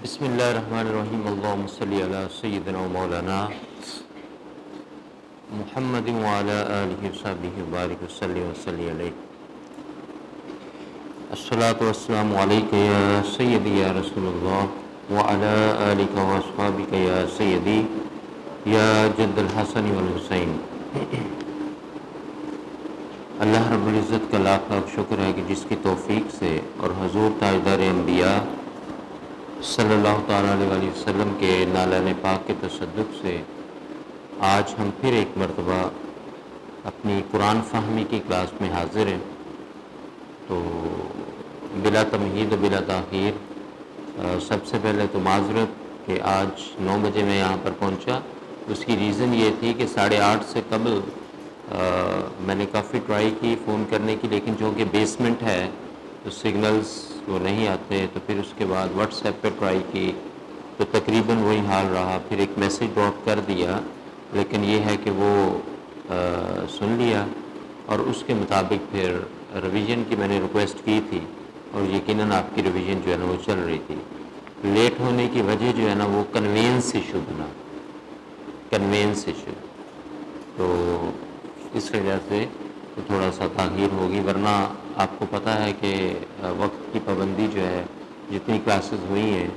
بسم اللہ الرحمن الرحیم اللہم صلی علی سیدنا و مولانا محمد وعلی آلہ وصحبہ وبارک وسلم علیہ الصلاۃ والسلام علیکہ یا سیدی یا رسول اللہ وعلی آلہ واصحابہ یا سیدی یا جد الحسن والحسین۔ اللہ رب العزت کا لاکھ لاکھ شکر ہے کہ جس کی توفیق سے اور حضور تاجدار انبیاء صلی اللہ تعالیٰ علیہ وسلم کے نالان پاک کے تصدق سے آج ہم پھر ایک مرتبہ اپنی قرآن فہمی کی کلاس میں حاضر ہیں۔ تو بلا تمہید و بلا تاخیر سب سے پہلے تو معذرت کہ آج 9 بجے میں یہاں پر پہنچا۔ اس کی ریزن یہ تھی کہ 8:30 سے قبل میں نے کافی ٹرائی کی فون کرنے کی، لیکن چونکہ بیسمنٹ ہے تو سگنلز وہ نہیں آتے، تو پھر اس کے بعد واٹس ایپ پہ ٹرائی کی تو تقریباً وہی حال رہا۔ پھر ایک میسیج ڈراپ کر دیا، لیکن یہ ہے کہ وہ سن لیا اور اس کے مطابق پھر ریویژن کی میں نے ریکویسٹ کی تھی، اور یقیناً آپ کی ریویژن جو ہے نا وہ چل رہی تھی۔ لیٹ ہونے کی وجہ جو ہے نا وہ کنوینس ایشو بنا، کنوینس ایشو، تو اس وجہ سے تو تھوڑا سا تاخیر ہوگی، ورنہ آپ کو پتہ ہے کہ وقت کی پابندی جو ہے جتنی کلاسز ہوئی ہیں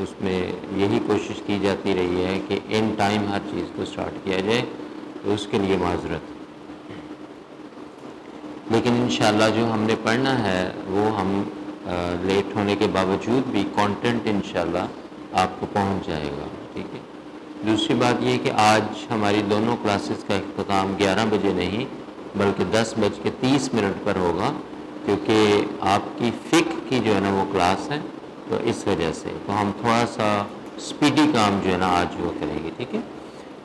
اس میں یہی کوشش کی جاتی رہی ہے کہ ان ٹائم ہر چیز کو سٹارٹ کیا جائے، تو اس کے لیے معذرت۔ لیکن انشاءاللہ جو ہم نے پڑھنا ہے وہ ہم لیٹ ہونے کے باوجود بھی کانٹینٹ انشاءاللہ آپ کو پہنچ جائے گا، ٹھیک ہے۔ دوسری بات یہ کہ آج ہماری دونوں کلاسز کا اختتام 11 بجے نہیں بلکہ 10:30 پر ہوگا، کیونکہ آپ کی فقہ کی جو ہے نا وہ کلاس ہے، تو اس وجہ سے تو ہم تھوڑا سا سپیڈی کام جو ہے نا آج وہ کریں گے، ٹھیک ہے۔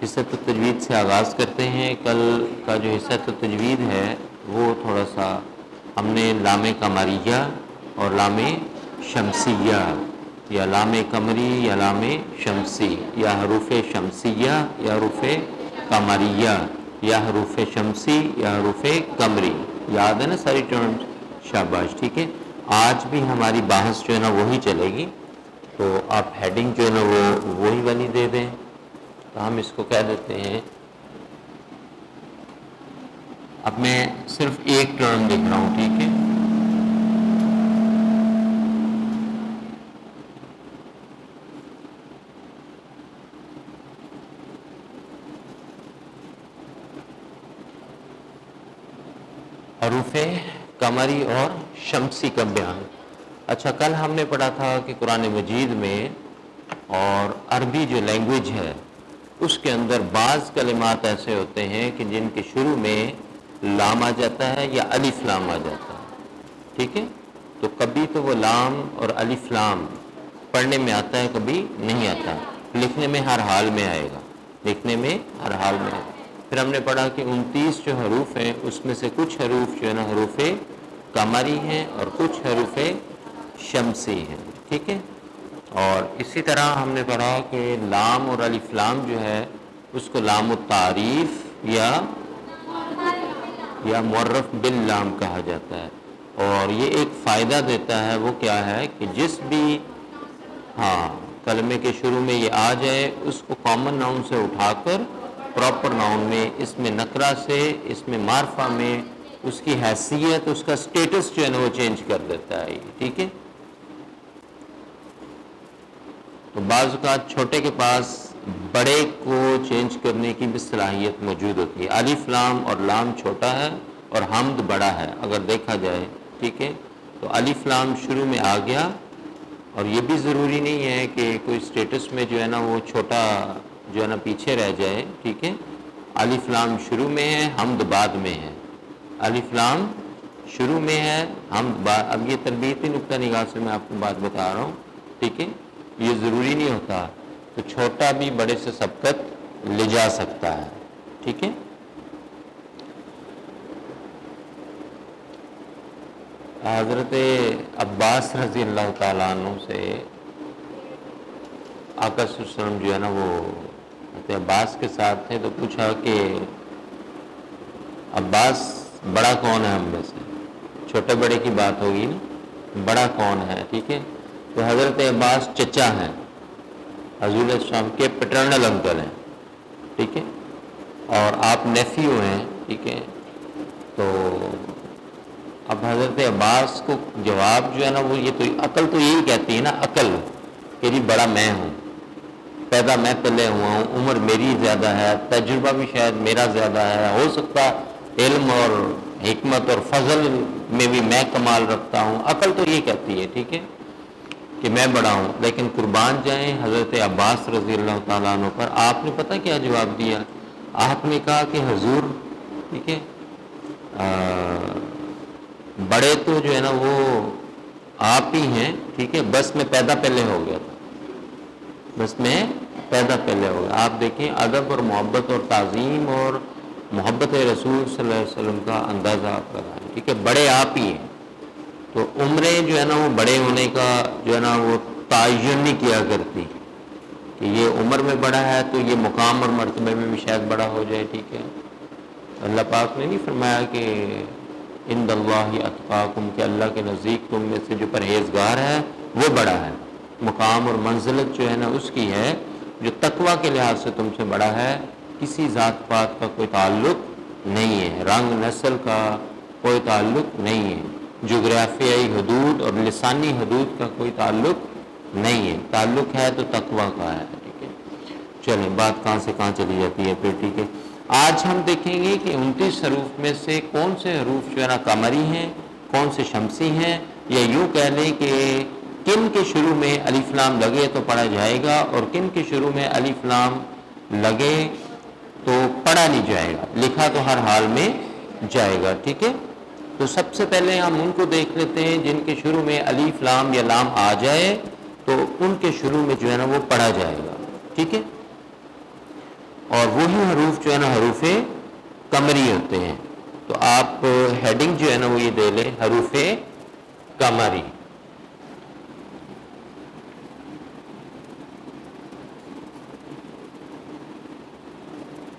حصۃ التجوید سے آغاز کرتے ہیں۔ کل کا جو حصۃ التجوید ہے وہ تھوڑا سا ہم نے لام قمریہ اور لام شمسیہ، یا لام قمری یا لام شمسی، یا حروف شمسیہ یا حروف قمریہ، یا حروف شمسی یا حروف قمری، یاد ہے نا ساری ٹرمز؟ شاباش، ٹھیک ہے۔ آج بھی ہماری بحث جو ہے نا وہی چلے گی، تو آپ ہیڈنگ جو ہے نا وہ وہی والی دے دیں، تو ہم اس کو کہہ دیتے ہیں۔ اب میں صرف ایک ٹرم لکھ رہا ہوں، ٹھیک ہے۔ حروف قمری اور شمسی کا بیان۔ اچھا، کل ہم نے پڑھا تھا کہ قرآن مجید میں اور عربی جو لینگویج ہے اس کے اندر بعض کلمات ایسے ہوتے ہیں کہ جن کے شروع میں لام آ جاتا ہے یا الف لام آ جاتا ہے، ٹھیک ہے۔ تو کبھی تو وہ لام اور الف لام پڑھنے میں آتا ہے، کبھی نہیں آتا، لکھنے میں ہر حال میں آئے گا، لکھنے میں ہر حال میں آئے گا۔ پھر ہم نے پڑھا کہ 29 جو حروف ہیں اس میں سے کچھ حروف جو ہے نا حروف قمری ہیں اور کچھ حروف شمسی ہیں، ٹھیک ہے۔ اور اسی طرح ہم نے پڑھا کہ لام اور الف لام جو ہے اس کو لام التعریف یا معرف باللام کہا جاتا ہے، اور یہ ایک فائدہ دیتا ہے، وہ کیا ہے کہ جس بھی کلمے کے شروع میں یہ آ جائے اس کو کامن ناؤن سے اٹھا کر پراپر ناؤن میں، اس میں نکرہ سے، اس میں معرفہ میں اس کی حیثیت، اس کا سٹیٹس جو ہے نا وہ چینج کر دیتا ہے، ٹھیک ہے۔ تو بعض اوقات چھوٹے کے پاس بڑے کو چینج کرنے کی بھی صلاحیت موجود ہوتی ہے۔ الف لام اور لام چھوٹا ہے اور حمد بڑا ہے اگر دیکھا جائے، ٹھیک ہے۔ تو الف لام شروع میں آ گیا، اور یہ بھی ضروری نہیں ہے کہ کوئی سٹیٹس میں جو ہے نا وہ چھوٹا جو ہے نا پیچھے رہ جائے، ٹھیک ہے۔ الف لام شروع میں ہے، حمد بعد میں ہے، الف لام شروع میں ہے، حمد بعد۔ اب یہ تربیتی نقطہ نگاہ سے میں آپ کو بات بتا رہا ہوں، ٹھیک ہے۔ یہ ضروری نہیں ہوتا، تو چھوٹا بھی بڑے سے سبقت لے جا سکتا ہے، ٹھیک ہے۔ حضرت عباس رضی اللہ تعالیٰ عنہ سے آقا صلی اللہ علیہ وسلم جو ہے نا وہ حضرت عباس کے ساتھ تھے، تو پوچھا کہ عباس بڑا کون ہے ہم میں سے؟ چھوٹے بڑے کی بات ہوگی نا، بڑا کون ہے، ٹھیک ہے۔ تو حضرت عباس چچا ہیں، حضور علیہ السلام کے پیٹرنل انکل ہیں، ٹھیک ہے، اور آپ نیفیو ہیں، ٹھیک ہے. تو اب حضرت عباس کو جواب جو ہے نا وہ یہ تو عقل تو یہی کہتی ہے نا، عقل کہ جی بڑا میں ہوں، پیدا میں پہلے ہوا ہوں، عمر میری زیادہ ہے، تجربہ بھی شاید میرا زیادہ ہے، ہو سکتا علم اور حکمت اور فضل میں بھی میں کمال رکھتا ہوں. عقل تو یہ کہتی ہے، ٹھیک ہے، کہ میں بڑا ہوں. لیکن قربان جائیں حضرت عباس رضی اللہ تعالیٰ عنہ پر آپ نے پتہ کیا جواب دیا؟ آپ نے کہا کہ حضور، ٹھیک ہے، بڑے تو جو ہے نا وہ آپ ہی ہیں، ٹھیک ہے، بس میں پیدا پہلے ہو گیا تھا، بس میں پیدا پہلے ہو گیا. آپ دیکھیں ادب اور محبت اور تعظیم اور محبت رسول صلی اللہ علیہ وسلم کا اندازہ آپ لگائیں، ٹھیک ہے، بڑے آپ ہی ہیں. تو عمریں جو ہے نا وہ بڑے ہونے کا جو ہے نا وہ تعین نہیں کیا کرتی کہ یہ عمر میں بڑا ہے تو یہ مقام اور مرتبے میں بھی شاید بڑا ہو جائے، ٹھیک ہے. اللہ پاک نے نہیں فرمایا کہ ان اللہ اتقاکم، کہ اللہ کے نزدیک تم میں سے جو پرہیزگار ہے وہ بڑا ہے. مقام اور منزلت جو ہے نا اس کی ہے جو تقوی کے لحاظ سے تم سے بڑا ہے. کسی ذات پات کا کوئی تعلق نہیں ہے، رنگ نسل کا کوئی تعلق نہیں ہے، جغرافیائی حدود اور لسانی حدود کا کوئی تعلق نہیں ہے. تعلق ہے تو تقوی کا ہے، ٹھیک ہے. چلیں بات کہاں سے کہاں چلی جاتی ہے پھر، ٹھیک ہے. آج ہم دیکھیں گے کہ 29 حروف میں سے کون سے حروف جو ہے نا قمری ہیں، کون سے شمسی ہیں، یا یوں کہہ لیں کہ کن کے شروع میں الف لام لگے تو پڑھا جائے گا اور کن کے شروع میں الف لام لگے تو پڑھا نہیں جائے گا، لکھا تو ہر حال میں جائے گا، ٹھیک ہے. تو سب سے پہلے ہم ان کو دیکھ لیتے ہیں جن کے شروع میں الف لام یا لام آ جائے تو ان کے شروع میں جو ہے نا وہ پڑھا جائے گا، ٹھیک ہے. اور وہی حروف جو ہے نا حروف قمری ہوتے ہیں. تو آپ ہیڈنگ جو ہے نا وہ یہ دے لیں، حروف قمری.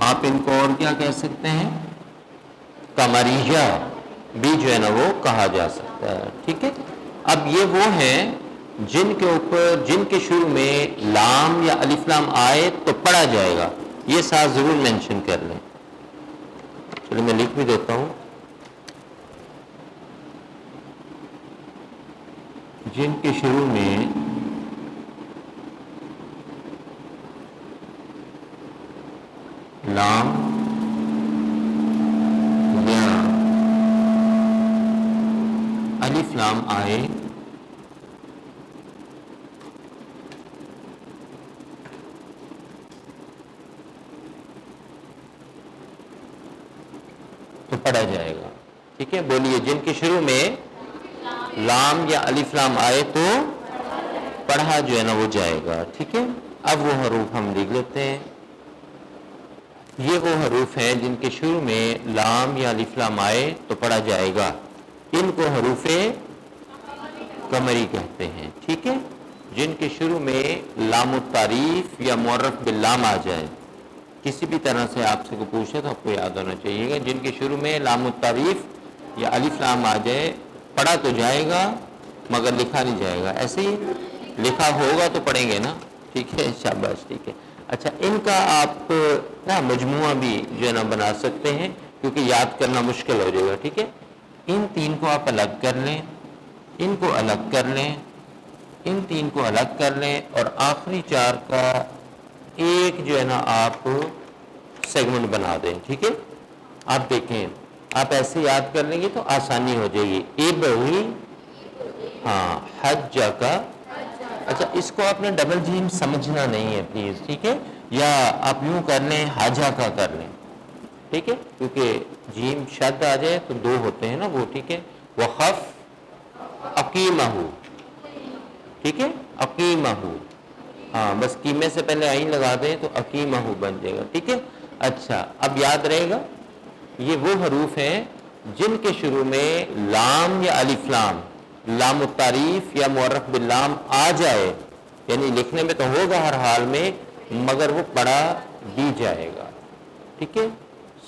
آپ ان کو اور کیا کہہ سکتے ہیں؟ قمریہ بھی جو ہے نا وہ کہا جا سکتا ہے، ٹھیک ہے. اب یہ وہ ہیں جن کے اوپر جن کے شروع میں لام یا الف لام آئے تو پڑھا جائے گا. یہ ساتھ ضرور مینشن کر لیں. چلو میں لکھ بھی دیتا ہوں. جن کے شروع میں لام یا الف لام آئے تو پڑھا جائے گا، ٹھیک ہے. بولیے، جن کے شروع میں لام یا الف لام آئے تو پڑھا جو ہے نا وہ جائے گا، ٹھیک ہے. اب وہ حروف ہم لکھ لیتے ہیں. یہ وہ حروف ہیں جن کے شروع میں لام یا الف لام آئے تو پڑھا جائے گا. ان کو حروف قمری کہتے ہیں، ٹھیک ہے. جن کے شروع میں لام التعریف یا معرف باللام آ جائے، کسی بھی طرح سے آپ سے کو پوچھے تو آپ کو یاد ہونا چاہیے گا. جن کے شروع میں لام التعریف یا الف لام آ جائے پڑھا تو جائے گا مگر لکھا نہیں جائے گا. ایسے ہی لکھا ہوگا تو پڑھیں گے نا، ٹھیک ہے. شاباش، ٹھیک ہے. اچھا، ان کا آپ نا مجموعہ بھی جو ہے نا بنا سکتے ہیں کیونکہ یاد کرنا مشکل ہو جائے گا، ٹھیک ہے. ان تین کو آپ الگ کر لیں، ان کو الگ کر لیں، ان تین کو الگ کر لیں اور آخری چار کا ایک جو ہے نا آپ سیگمنٹ بنا دیں، ٹھیک ہے. آپ دیکھیں، آپ ایسے یاد کر لیں گے تو آسانی ہو جائے گی. ابہی، ہاں، حج کا. اچھا، اس کو آپ نے ڈبل جیم سمجھنا نہیں ہے پلیز، ٹھیک ہے. یا آپ یوں کر لیں، حاجہ کا کر لیں، ٹھیک ہے، کیونکہ جیم شد آ جائے تو دو ہوتے ہیں نا وہ، ٹھیک ہے. وخف عقیمہ، ٹھیک ہے، عقیمہ. ہاں، بس قیمے سے پہلے آئین لگا دیں تو عقیمہ بن جائے گا، ٹھیک ہے. اچھا، اب یاد رہے گا یہ وہ حروف ہیں جن کے شروع میں لام یا الف لام، لام التعریف یا معرف باللام آ جائے، یعنی لکھنے میں تو ہوگا ہر حال میں مگر وہ پڑھا بھی جائے گا، ٹھیک ہے.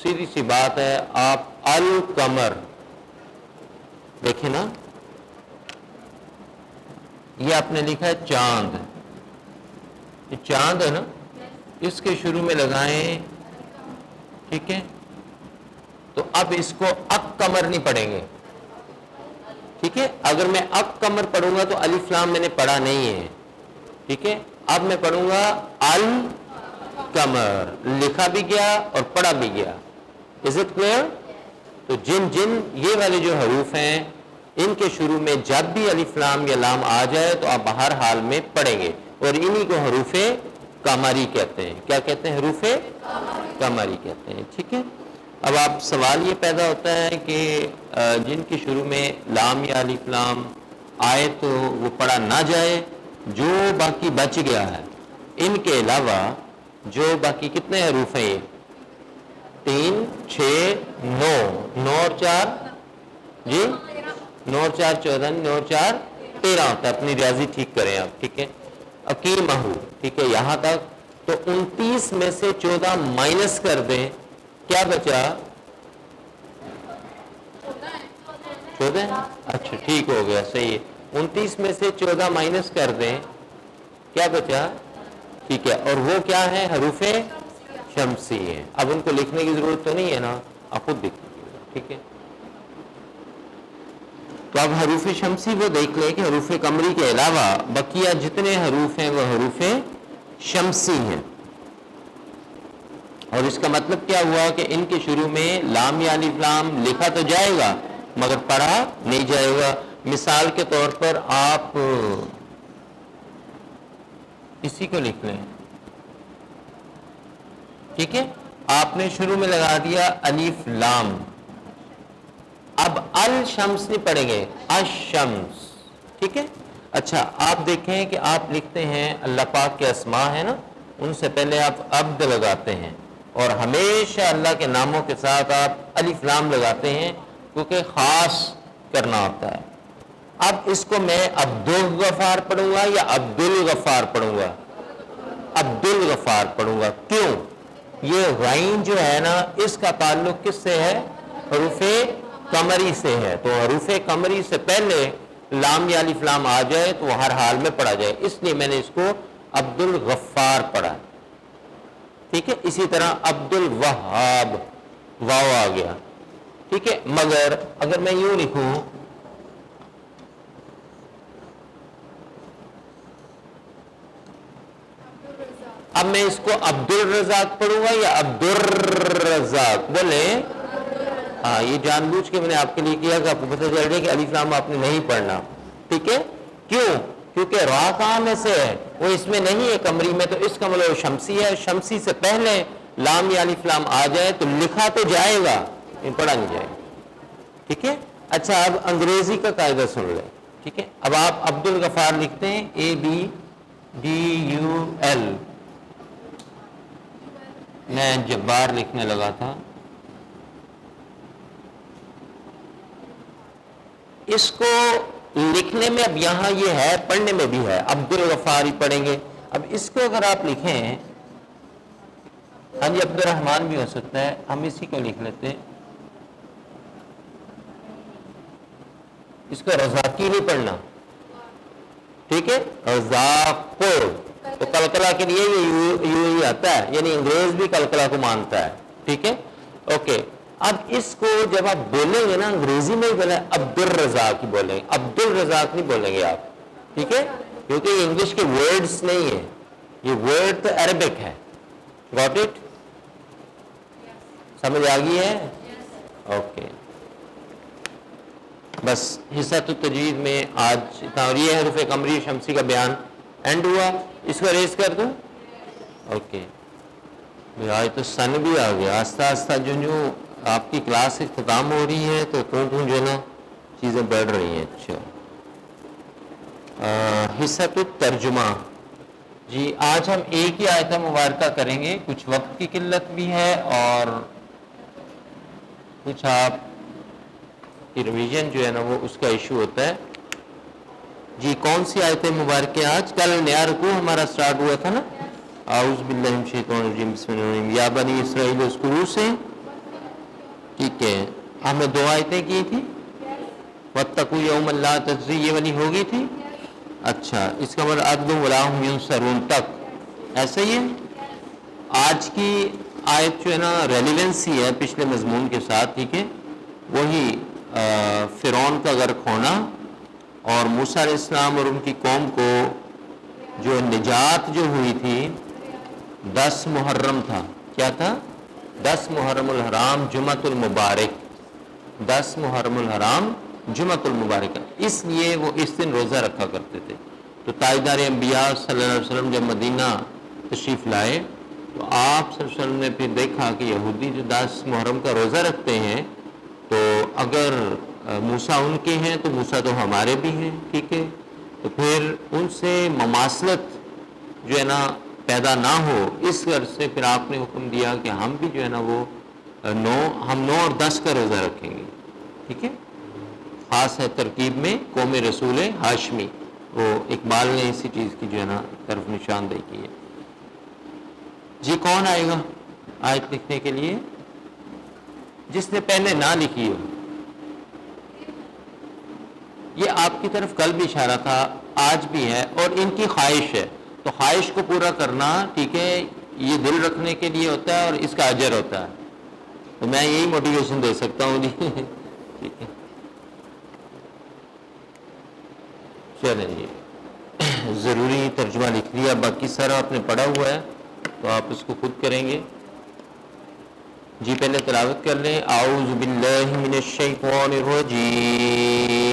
سیدھی سی بات ہے. آپ القمر دیکھیں نا، یہ آپ نے لکھا ہے چاند، یہ چاند ہے نا، اس کے شروع میں لگائیں، ٹھیک ہے؟ تو اب اس کو اک قمر نہیں پڑھیں گے، ٹھیک ہے؟ اگر میں اک قمر پڑھوں گا تو الف لام میں نے پڑھا نہیں ہے، ٹھیک ہے؟ اب میں پڑھوں گا القمر، لکھا بھی گیا اور پڑھا بھی گیا. Is it clear? تو جن یہ والے جو حروف ہیں ان کے شروع میں جب بھی الف لام یا لام آ جائے تو آپ ہر حال میں پڑھیں گے، اور انہی کو حروف قمری کہتے ہیں. کیا کہتے ہیں؟ حروف قمری کہتے ہیں، ٹھیک ہے؟ اب آپ سوال یہ پیدا ہوتا ہے کہ جن کے شروع میں لام یا الف لام آئے تو وہ پڑھا نہ جائے، جو باقی بچ گیا ہے ان کے علاوہ جو باقی کتنے حروف ہیں؟ یہ 3 6 9، 9 اور 4 جی 9 اور 4 14، 9 اور 4 13 ہوتا ہے. اپنی ریاضی ٹھیک کریں آپ، ٹھیک ہے؟ عقیم ہو، ٹھیک ہے؟ یہاں تک تو 29 میں سے 14 مائنس کر دیں، کیا بچا؟ 14. اچھا ٹھیک ہو گیا، صحیح ہے. 29 میں سے 14 مائنس کر دیں، کیا بچا؟ ٹھیک ہے. اور وہ کیا ہے؟ حروف شمسی ہیں. اب ان کو لکھنے کی ضرورت تو نہیں ہے نا، آپ خود دیکھ لیجیے، ٹھیک ہے؟ تو اب حروف شمسی وہ دیکھ لیں کہ حروف قمری کے علاوہ بقیہ جتنے حروف ہیں وہ حروف شمسی ہیں. اور اس کا مطلب کیا ہوا کہ ان کے شروع میں لام یا الف لام لکھا تو جائے گا مگر پڑھا نہیں جائے گا. مثال کے طور پر آپ اسی کو لکھ لیں، ٹھیک ہے؟ آپ نے شروع میں لگا دیا الف لام، اب الشمس نہیں پڑھیں گے، الشمس، ٹھیک ہے؟ اچھا آپ دیکھیں کہ آپ لکھتے ہیں اللہ پاک کے اسماء ہیں نا، ان سے پہلے آپ عبد لگاتے ہیں، اور ہمیشہ اللہ کے ناموں کے ساتھ آپ الف لام لگاتے ہیں کیونکہ خاص کرنا ہوتا ہے. اب اس کو میں عبد الغفار پڑھوں گا یا عبد الغفار پڑھوں گا؟ عبد الغفار پڑھوں گا. کیوں؟ یہ غین جو ہے نا اس کا تعلق کس سے ہے؟ حروف قمری سے ہے. تو حروف قمری سے پہلے لام یا الف لام آ جائے تو وہ ہر حال میں پڑھا جائے، اس لیے میں نے اس کو عبد الغفار پڑھا، ٹھیک ہے؟ اسی طرح عبد الوہاب، واو آ گیا، ٹھیک ہے؟ مگر اگر میں یوں لکھوں اب میں اس کو عبد الرزاق پڑھوں گا یا عبد الرزاق؟ بولیں. ہاں یہ جان بوجھ کے میں نے آپ کے لیے کیا کہ آپ کو پتہ چل جائے کہ الف لام آپ نے نہیں پڑھنا، ٹھیک ہے؟ کیوں؟ کیونکہ را کہاں میں سے ہے؟ وہ اس میں نہیں ہے قمری میں، تو اس کا مطلب شمسی ہے. شمسی سے پہلے لام یا الف لام آ جائے تو لکھا تو جائے گا، پڑھا نہیں جائے گا، ٹھیک ہے؟ اچھا اب انگریزی کا قاعدہ سن لیں، ٹھیک ہے؟ اب آپ عبد الغفار لکھتے ہیں ABDUL، میں جبار لکھنے لگا تھا. اس کو لکھنے میں اب یہاں یہ ہے، پڑھنے میں بھی ہے، عبد الغفار ہی پڑھیں گے. اب اس کو اگر آپ لکھیں، ہاں جی عبد الرحمان بھی ہو سکتا ہے، ہم اسی کو لکھ لیتے ہیں. اس کو رزاقی نہیں پڑھنا، ٹھیک ہے؟ رزاق، تو کلکلا کے لیے یہ یوں ہی آتا ہے، یعنی انگریز بھی کلکلا کو مانتا ہے، ٹھیک ہے؟ اوکے. اب اس کو جب آپ بولیں گے نا انگریزی میں ہی بولیں، عبد الرزاق ہی بولیں گے، عبد الرزاق نہیں بولیں گے آپ، ٹھیک ہے؟ کیونکہ یہ انگلش کے ورڈز نہیں ہیں، یہ ورڈ تو عربک ہے. Got it? سمجھ آ گئی ہے؟ اوکے. بس حصہ التجوید میں آج اتنا، اور یہ حروف قمری شمسی کا بیان اینڈ ہوا. اس کو ریز کر دوں؟ اوکے. آج تو سن بھی آ گیا. آہستہ آہستہ جو آپ کی کلاس اختتام ہو رہی ہے تو جو ہے نا چیزیں بڑھ رہی ہیں. اچھا حصہ الترجمہ، جی آج ہم ایک ہی آیت مبارکہ کریں گے. کچھ وقت کی قلت بھی ہے اور کچھ آپ کی ریویژن جو ہے نا وہ اس کا ایشو ہوتا ہے. جی کون سی آیت مبارکہ آج؟ کل نیا رکوع ہمارا سٹارٹ ہوا تھا نا، اعوذ باللہ من الشیطان الرجیم بسم اللہ الرحمن الرحیم، یا بنی اسرائیل اذکروا سے، ٹھیک ہے؟ ہم نے 2 آیتیں کی تھی، واتقوا یوما لا تجزی، یہ والی ہو گئی تھی. اچھا، اس کا مطلب عدل ولا هم ینصرون تک ایسا ہی ہے. آج کی آیت جو ہے نا ریلیونسی ہے پچھلے مضمون کے ساتھ، ٹھیک ہے، وہی فرعون کا غرق ہونا اور موسیٰ علیہ السلام اور ان کی قوم کو جو نجات جو ہوئی تھی 10 محرم تھا. کیا تھا؟ 10 محرم الحرام جمعۃ المبارک، 10 محرم الحرام جمعۃ المبارک، اس لیے وہ اس دن روزہ رکھا کرتے تھے. تو تاجدار انبیاء صلی اللہ علیہ وسلم جب مدینہ تشریف لائے تو آپ صلی اللہ علیہ وسلم نے پھر دیکھا کہ یہودی جو 10 محرم کا روزہ رکھتے ہیں تو اگر موسیٰ ان کے ہیں تو موسیٰ تو ہمارے بھی ہیں، ٹھیک ہے، تو پھر ان سے مماثلت جو ہے نا پیدا نہ ہو، اس غرض سے پھر آپ نے حکم دیا کہ ہم بھی جو ہے نا وہ 9 اور 10 کا روزہ رکھیں گے، ٹھیک ہے. خاص ہے ترکیب میں قوم رسول ہاشمی، وہ اقبال نے اسی چیز کی جو ہے نا طرف نشاندہی کی ہے. جی کون آئے گا آیت لکھنے کے لیے؟ جس نے پہلے نہ لکھی ہو. یہ آپ کی طرف کل بھی اشارہ تھا، آج بھی ہے، اور ان کی خواہش ہے، تو خواہش کو پورا کرنا، ٹھیک ہے، یہ دل رکھنے کے لیے ہوتا ہے اور اس کا اجر ہوتا ہے. تو میں یہی موٹیویشن دے سکتا ہوں جی. ٹھیک ہے، چلیں جی، ضروری ترجمہ لکھ لیا، باقی سارا آپ نے پڑھا ہوا ہے تو آپ اس کو خود کریں گے. جی پہلے تلاوت کر لیں. اعوذ باللہ من الشیطان الرجیم.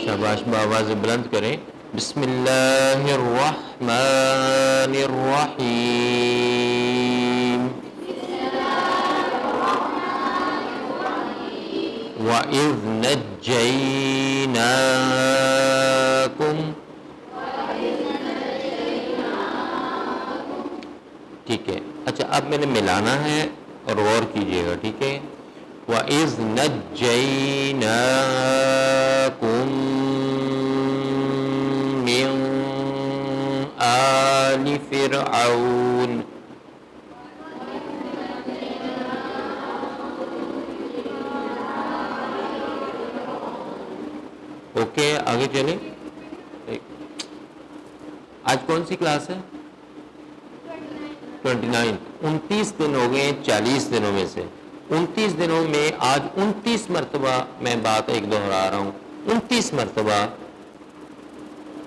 شاباش، بآواز بلند کریں. بسم اللہ الرحمن الرحیم. وَإِذْ نَجَّيْنَاكُمْ. ٹھیک ہے، اچھا اب میں نے ملانا ہے اور غور کیجئے گا، ٹھیک ہے. وَإِذْ نَجَّيْنَاكُمْ مِنْ آلِ فِرْعَوْنَ. اوکے آگے چلیں. آج کون سی کلاس ہے؟ 29. 29 دن ہو گئے 40 دنوں میں سے. 29 دنوں میں آج 29 مرتبہ میں بات ایک دہرا رہا ہوں، 29 مرتبہ.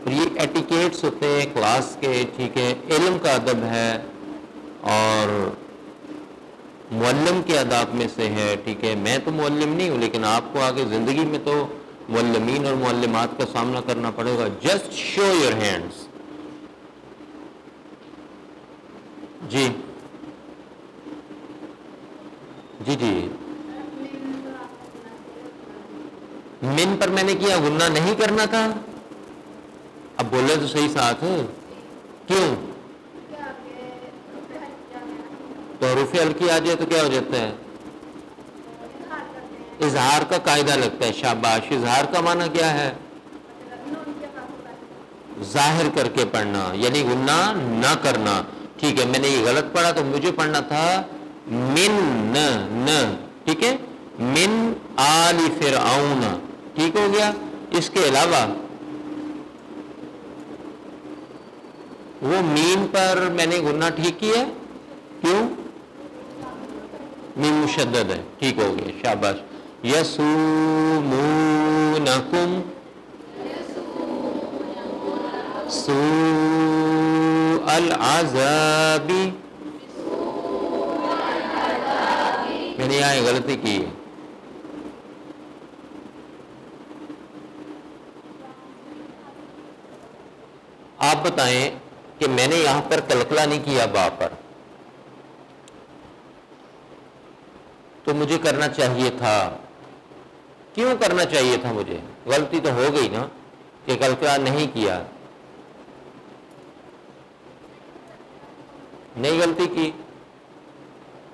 یہ ایٹیکیٹس ہوتے ہیں کلاس کے، ٹھیک ہے، علم کا ادب ہے اور معلم کے آداب میں سے ہے، ٹھیک ہے. میں تو معلم نہیں ہوں لیکن آپ کو آگے زندگی میں تو معلمین اور معلمات کا سامنا کرنا پڑے گا. Just show your hands. جی جی جی، من پر میں نے کیا غنہ نہیں کرنا تھا. اب بولے تو صحیح ساتھ کیوں؟ تو حروف ہلکی آ جائے تو کیا ہو جاتا ہے؟ اظہار کا قاعدہ لگتا ہے. شاباش. اظہار کا معنی کیا ہے؟ ظاہر کر کے پڑھنا، یعنی غنہ نہ کرنا. ٹھیک ہے، میں نے یہ غلط پڑھا تو مجھے پڑھنا تھا من نہ، ٹھیک ہے، من آل فرعون. ٹھیک ہو گیا. اس کے علاوہ وہ مین پر میں نے غنہ ٹھیک کیا، کیوں؟ میم مشدد ہے. ٹھیک ہو گیا، شاباش. یسومونکم سوء العذاب. میں نے یہاں غلطی کی ہے. آپ بتائیں کہ میں نے یہاں پر کلکلہ نہیں کیا با پر، تو مجھے کرنا چاہیے تھا. کیوں کرنا چاہیے تھا مجھے؟ غلطی تو ہو گئی نا کہ کلکلہ نہیں کیا. نہیں غلطی کی،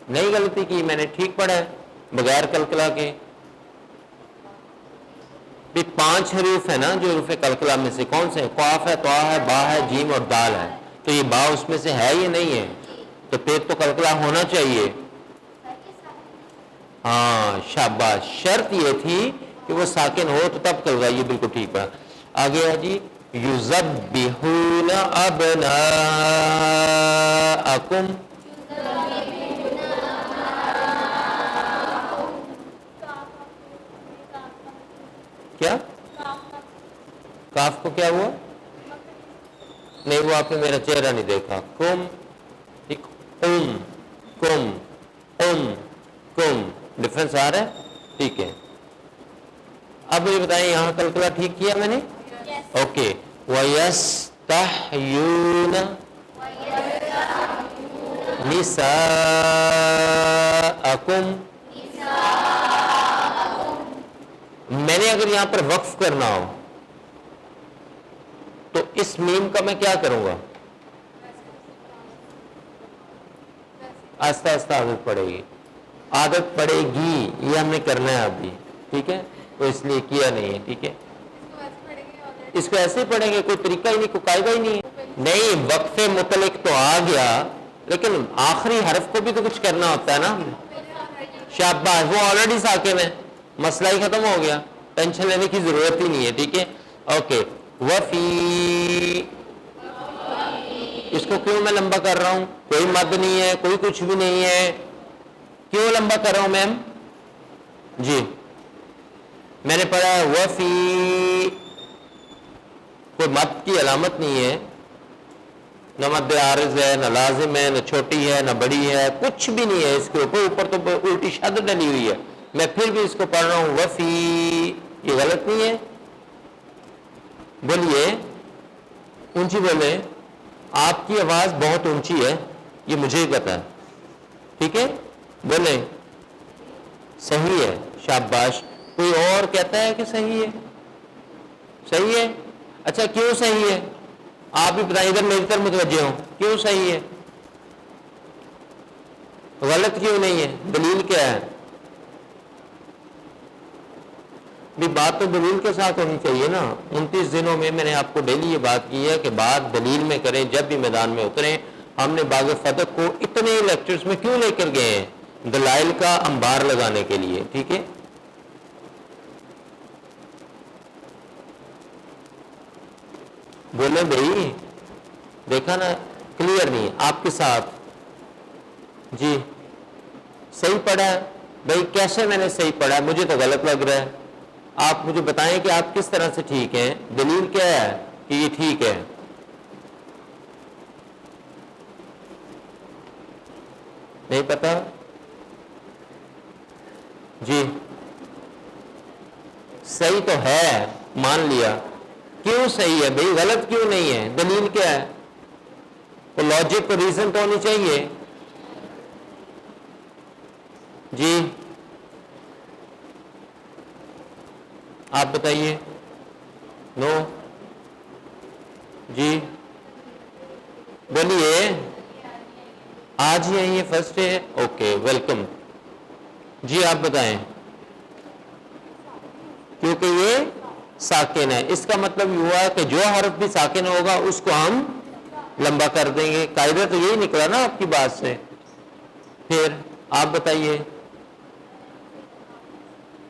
نہیں غلطی کی، میں نے ٹھیک پڑھا ہے بغیر کلکلہ کے. بھی 5 حروف ہے نا جو حروف کلکلہ میں سے، کون سے؟ قاف ہے، طا ہے، با ہے، جیم اور دال ہے. تو یہ با اس میں سے ہے یا نہیں ہے؟ تو پھر تو کلکلہ ہونا چاہیے. ہاں شاباش. شرط یہ تھی کہ کہ وہ ساکن ہو تو تب کرے گا. یہ بالکل ٹھیک ہے. آگے ہے جی یذبحون ابناءکم. کیا کاف کو کیا ہوا؟ نہیں وہ آپ نے میرا چہرہ نہیں دیکھا. کم ٹھیک کم ڈفرنس آ رہا ہے. ٹھیک ہے اب مجھے بتائیں یہاں کلکلا ٹھیک کیا میں نے؟ اوکے. وَيَسْتَحْيُونَ نِسَاءَكُمْ. میں نے اگر یہاں پر وقف کرنا ہو تو اس میم کا میں کیا کروں گا؟ آہستہ آہستہ عادت پڑے گی. یہ ہم نے کرنا ہے ابھی. ٹھیک ہے تو اس لیے کیا نہیں ہے. ٹھیک ہے اس کو ایسے ہی پڑھیں گے. کوئی طریقہ ہی نہیں, کوئی قاعدہ ہی نہیں ہے. نہیں وقفے متعلق تو آ گیا لیکن آخری حرف کو بھی تو کچھ کرنا ہوتا ہے نا. شاباش وہ آلریڈی ساکن ہے. مسئلہ ہی ختم ہو گیا. ٹینشن لینے کی ضرورت ہی نہیں ہے. ٹھیک ہے اوکے. وفی اس کو کیوں میں لمبا کر رہا ہوں؟ کوئی مد نہیں ہے, کوئی کچھ بھی نہیں ہے. کیوں لمبا کر رہا ہوں میم؟ جی میں نے پڑھا وفی, کوئی مد کی علامت نہیں ہے, نہ مد عارض ہے, نہ لازم ہے, نہ چھوٹی ہے, نہ بڑی ہے, کچھ بھی نہیں ہے اس کے اوپر تو الٹی شد ڈلی ہوئی ہے. میں پھر بھی اس کو پڑھ رہا ہوں وفی. یہ غلط نہیں ہے؟ بولیے اونچی بولے. آپ کی آواز بہت اونچی ہے یہ مجھے ہی پتا ہے. ٹھیک ہے بولیں صحیح ہے. شاباش. کوئی اور کہتا ہے کہ صحیح ہے؟ صحیح ہے. اچھا کیوں صحیح ہے آپ بھی بتائیں. ادھر میری طرف متوجہ ہوں. کیوں صحیح ہے؟ غلط کیوں نہیں ہے؟ دلیل کیا ہے؟ بھی بات تو دلیل کے ساتھ ہونی چاہیے نا. 29 دنوں میں میں نے آپ کو ڈیلی یہ بات کی ہے کہ بات دلیل میں کریں. جب بھی میدان میں اتریں. ہم نے باغ فتح کو اتنے لیکچرز میں کیوں لے کر گئے ہیں؟ دلائل کا انبار لگانے کے لیے. ٹھیک ہے بولیں بھائی. دیکھا نا کلیئر نہیں آپ کے ساتھ. جی صحیح پڑھا ہے بھائی. کیسے میں نے صحیح پڑھا ہے؟ مجھے تو غلط لگ رہا ہے. آپ مجھے بتائیں کہ آپ کس طرح سے ٹھیک ہیں. دلیل کیا ہے کہ یہ ٹھیک ہے؟ نہیں پتا. جی صحیح تو ہے مان لیا. کیوں صحیح ہے بھائی؟ غلط کیوں نہیں ہے؟ دلیل کیا ہے؟ تو لاجک کو ریزن تو ہونی چاہیے. جی آپ بتائیے. نو جی بولیے. آج ہی آئیے فرسٹ ڈے. Okay welcome. جی آپ بتائیں. کیونکہ یہ ساکن ہے. اس کا مطلب یہ ہوا کہ جو حرف بھی ساکن ہوگا اس کو ہم لمبا کر دیں گے. قاعدہ تو یہی نکلا نا آپ کی بات سے. پھر آپ بتائیے.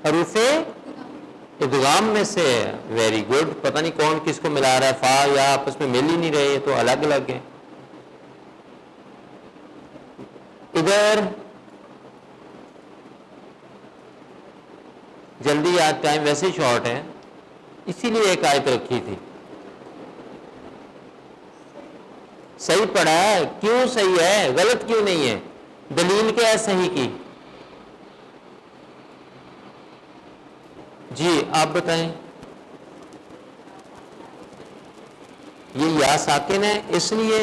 حروف ادغام میں سے. Very good. پتہ نہیں کون کس کو ملا رہا ہے. فا یا آپس میں مل ہی نہیں رہے تو الگ الگ ہے. ادھر جلدی آج ٹائم ویسے ہی شارٹ ہے اسی لیے ایک آیت رکھی تھی. صحیح پڑھا ہے. کیوں صحیح ہے؟ غلط کیوں نہیں ہے؟ دلیل کیا ہے صحیح کی؟ جی آپ بتائیں. یہ یا ساکن ہے اس لیے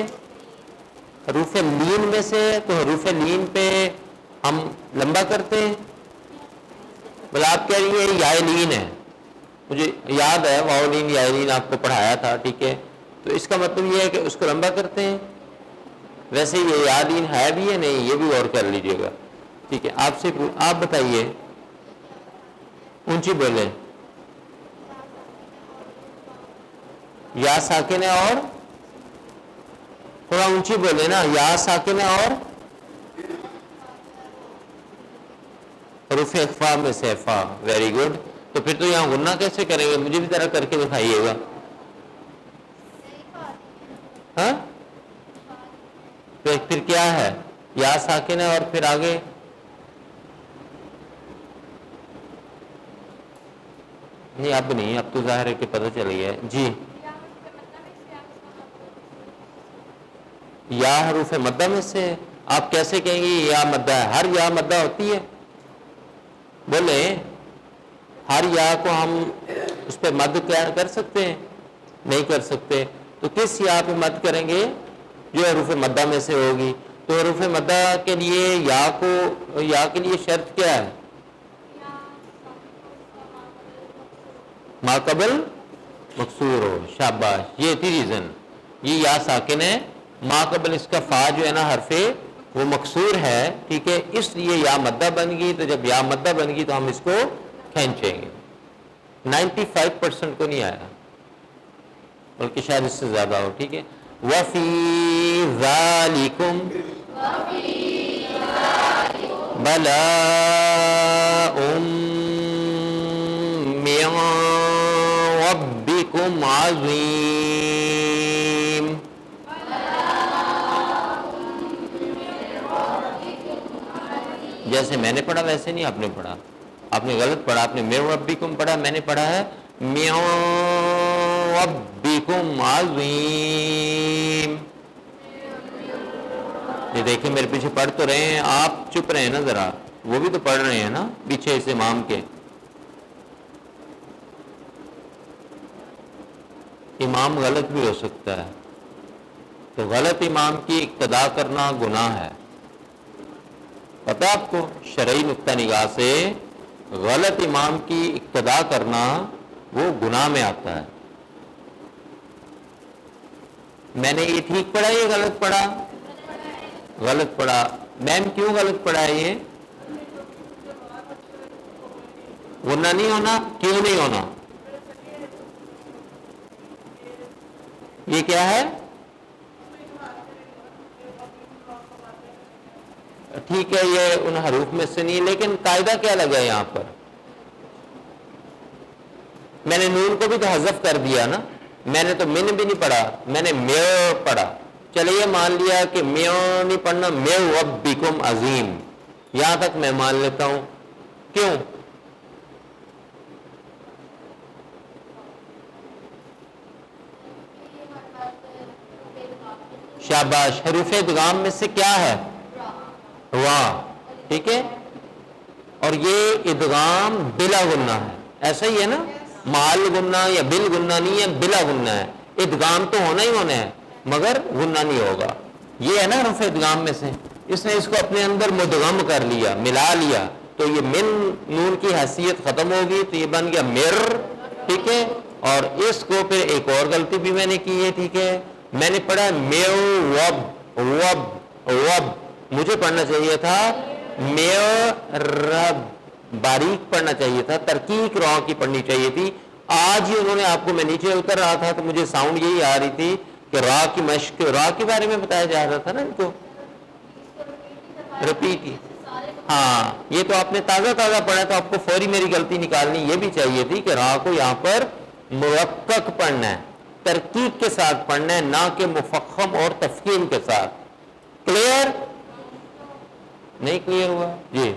حروف لین میں سے. تو حروف لین پہ ہم لمبا کرتے ہیں. بلا آپ کہہ رہی ہیں یا لین ہے. مجھے یاد ہے واؤلین یا لین آپ کو پڑھایا تھا. ٹھیک ہے تو اس کا مطلب یہ ہے کہ اس کو لمبا کرتے ہیں. ویسے یہ یا لین ہے بھی ہے نہیں یہ بھی غور کر لیجئے گا. ٹھیک ہے آپ سے آپ بتائیے. اونچی بولیں. یا ساکن ہے اور تھوڑا اونچی بولے نا. یا ساکن ہے اور حروف اخفا میں سے فا. Very good. تو تو پھر تو یہاں غنہ کیسے کریں گے؟ مجھے بھی ذرا کر کے دکھائیے گا. ہاں پھر کیا ہے؟ یا ساکن ہے اور پھر آگے نہیں، اب نہیں، اب تو ظاہر ہے کہ پتہ چل گیا. جی یا حروف مدہ میں سے. آپ کیسے کہیں گے یا مدہ ہے؟ ہر یا مدہ ہوتی ہے؟ بولیں ہر یا کو ہم اس پہ مد کیا کر سکتے ہیں؟ نہیں کر سکتے. تو کس یا پہ مد کریں گے؟ جو حروف مدہ میں سے ہوگی. تو حروف مدہ کے لیے یا کے لیے شرط کیا ہے؟ ما قبل مکسور ہو. شاباش، یہ تھی ریزن. یہ یا ساکن ہے، ما قبل اس کا فا جو ہے نا حرف وہ مکسور ہے، ٹھیک ہے، اس لیے یا مدہ بن گئی. تو جب یا مدہ بن گئی تو ہم اس کو کھینچیں گے. 95% کو نہیں آیا، بلکہ شاید اس سے زیادہ ہو. ٹھیک ہے. وَفِي ذَلِكُمْ بَلَاءٌ مِّن رَبِّكُمْ عَظِيمٌ. جیسے میں نے پڑھا ویسے نہیں آپ نے پڑھا. آپ نے غلط پڑھا، آپ نے مِن رَبِّكُمْ پڑھا، میں نے پڑھا ہے مِن رَبِّكُمْ عَظِيمٌ. یہ دیکھیں میرے پیچھے پڑھ تو رہے ہیں، آپ چپ رہے ہیں نا ذرا. وہ بھی تو پڑھ رہے ہیں نا پیچھے اس امام کے. امام غلط بھی ہو سکتا ہے، تو غلط امام کی اقتداء کرنا گناہ ہے. پتہ آپ کو شرعی نقطہ نگاہ سے غلط امام کی اقتداء کرنا وہ گناہ میں آتا ہے. میں نے یہ ٹھیک پڑھا یہ غلط پڑھا؟ غلط پڑھا. میم کیوں غلط پڑھا ہے؟ یہ غنہ نہیں ہونا. کیوں نہیں ہونا؟ یہ کیا ہے؟ ٹھیک ہے، یہ ان حروف میں سے نہیں، لیکن قاعدہ کیا لگا یہاں پر؟ میں نے نون کو بھی تو حذف کر دیا نا. میں نے تو من بھی نہیں پڑھا، میں نے میو پڑھا. چلیے مان لیا کہ میو نہیں پڑھنا، میو ربکم عظیم، یہاں تک میں مان لیتا ہوں. کیوں؟ شاباش. حروف ادغام میں سے کیا ہے؟ واہ. ٹھیک ہے. اور یہ ادغام بلا غنہ ہے، ایسا ہی ہے نا. مال غنہ یا بل غنہ نہیں ہے، بلا غنہ ہے. ادغام تو ہونا ہی ہونا ہے مگر غنہ نہیں ہوگا. یہ ہے نا حروف ادغام میں سے. اس نے اس کو اپنے اندر مدغم کر لیا، ملا لیا، تو یہ من نون کی حیثیت ختم ہوگی، تو یہ بن گیا مر. ٹھیک ہے. اور اس کو پھر ایک اور غلطی بھی میں نے کی ہے. ٹھیک ہے. میں نے پڑھا میو وب وب وب، مجھے پڑھنا چاہیے تھا میو رب. باریک پڑھنا چاہیے تھا، ترکیق را کی پڑھنی چاہیے تھی. آج ہی انہوں نے آپ کو، میں نیچے اتر رہا تھا تو مجھے ساؤنڈ یہی آ رہی تھی کہ را کی مشق، را کے بارے میں بتایا جا رہا تھا نا ان کو. رپیٹ ہی. ہاں یہ تو آپ نے تازہ تازہ پڑھا، تو آپ کو فوری میری غلطی نکالنی یہ بھی چاہیے تھی کہ را کو یہاں پر مرقق پڑھنا ہے، ترکیب کے ساتھ پڑھنا ہے، نہ کہ مفخم اور تفخیم کے ساتھ. کلیئر؟ نہیں کلیئر ہوا؟ جی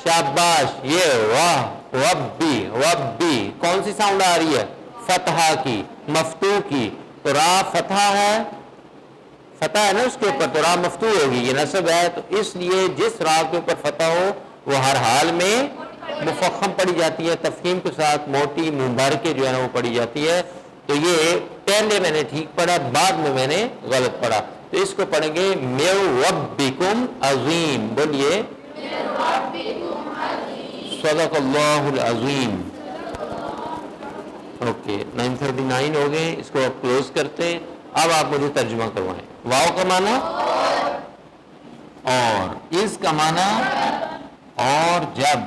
شاباش. یہ واہ ربی ربی کون سی ساؤنڈ آ رہی ہے؟ فتحہ کی، مفتوح کی. تو را فتحہ ہے، فتح ہے نا اس کے اوپر، تو را مفتوح ہوگی، یہ نصب ہے. تو اس لیے جس را کے اوپر فتح ہو وہ ہر حال میں مفخم پڑھی جاتی ہے، تفخیم کے ساتھ موٹی منہ بھر کے جو ہے نا وہ پڑھی جاتی ہے. تو یہ پہلے میں نے ٹھیک پڑھا، بعد میں نے غلط پڑھا. تو اس کو پڑھیں گے میو ربکم عظیم. بولیے صدق اللہ العظیم. اوکے 9:39 ہو گئے، اس کو اب کلوز کرتے. اب آپ مجھے ترجمہ کروائیں. واو کا معنی اور، اس کا معنی اور جب.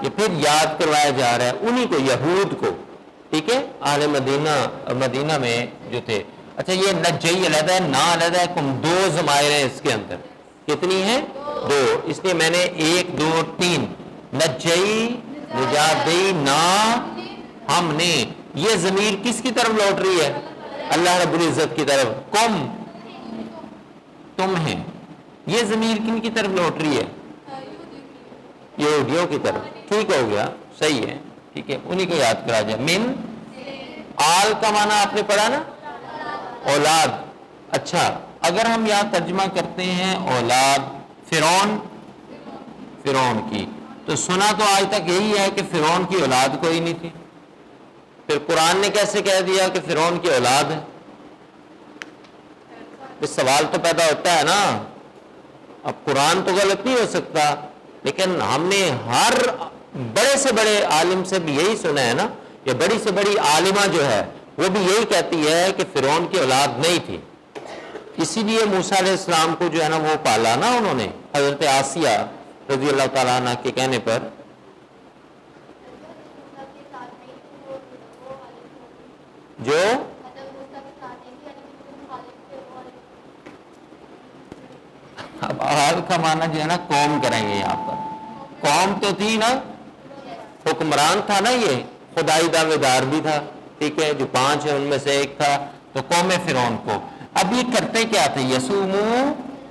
یہ پھر یاد کروایا جا رہا ہے انہی کو، یہود کو. ٹھیک ہے. اہل مدینہ میں جو تھے. اچھا یہ نجی علیحدہ ہے، نا علیحدہ ہے، کم دو ضمائر ہیں اس کے اندر. کتنی ہیں؟ دو. اس لیے میں نے 1 2 3 نجئی نجات دی نا ہم نے. یہ ضمیر کس کی طرف لوٹ رہی ہے؟ اللہ رب العزت کی طرف. کم تم ہیں. یہ ضمیر کن کی طرف لوٹ رہی ہے؟ یہودیوں کی طرف. ٹھیک ہو گیا, صحیح ہے, ٹھیک ہے, انہی کو یاد کرا جائے. من آل کا معنی آپ نے پڑھا نا, اولاد. اچھا, اگر ہم یہاں ترجمہ کرتے ہیں اولاد فرعون کی, تو سنا تو آج تک یہی ہے کہ فرعون کی اولاد کوئی نہیں تھی. پھر قرآن نے کیسے کہہ دیا کہ فرعون کی اولاد ہے؟ اس سوال تو پیدا ہوتا ہے نا. اب قرآن تو غلط نہیں ہو سکتا, لیکن ہم نے ہر بڑے سے بڑے عالم سے بھی یہی سنا ہے نا, یا بڑی سے بڑی عالمہ جو ہے وہ بھی یہی کہتی ہے کہ فرعون کی اولاد نہیں تھی. اسی لیے موسیٰ علیہ السلام کو جو ہے نا وہ پالا نا انہوں نے, حضرت آسیہ رضی اللہ تعالیٰ عنہ کے کہنے پر. جو اب آل کا معنی جو ہے نا قوم کریں گے یہاں پر. قوم تو تھی نا, حکمران تھا نا, یہ خدائی دعوے دار بھی تھا, ٹھیک ہے, جو 5 ہیں ان میں سے ایک تھا, تو قوم فرعون کو. اب یہ کرتے کیا تھے؟ یسومو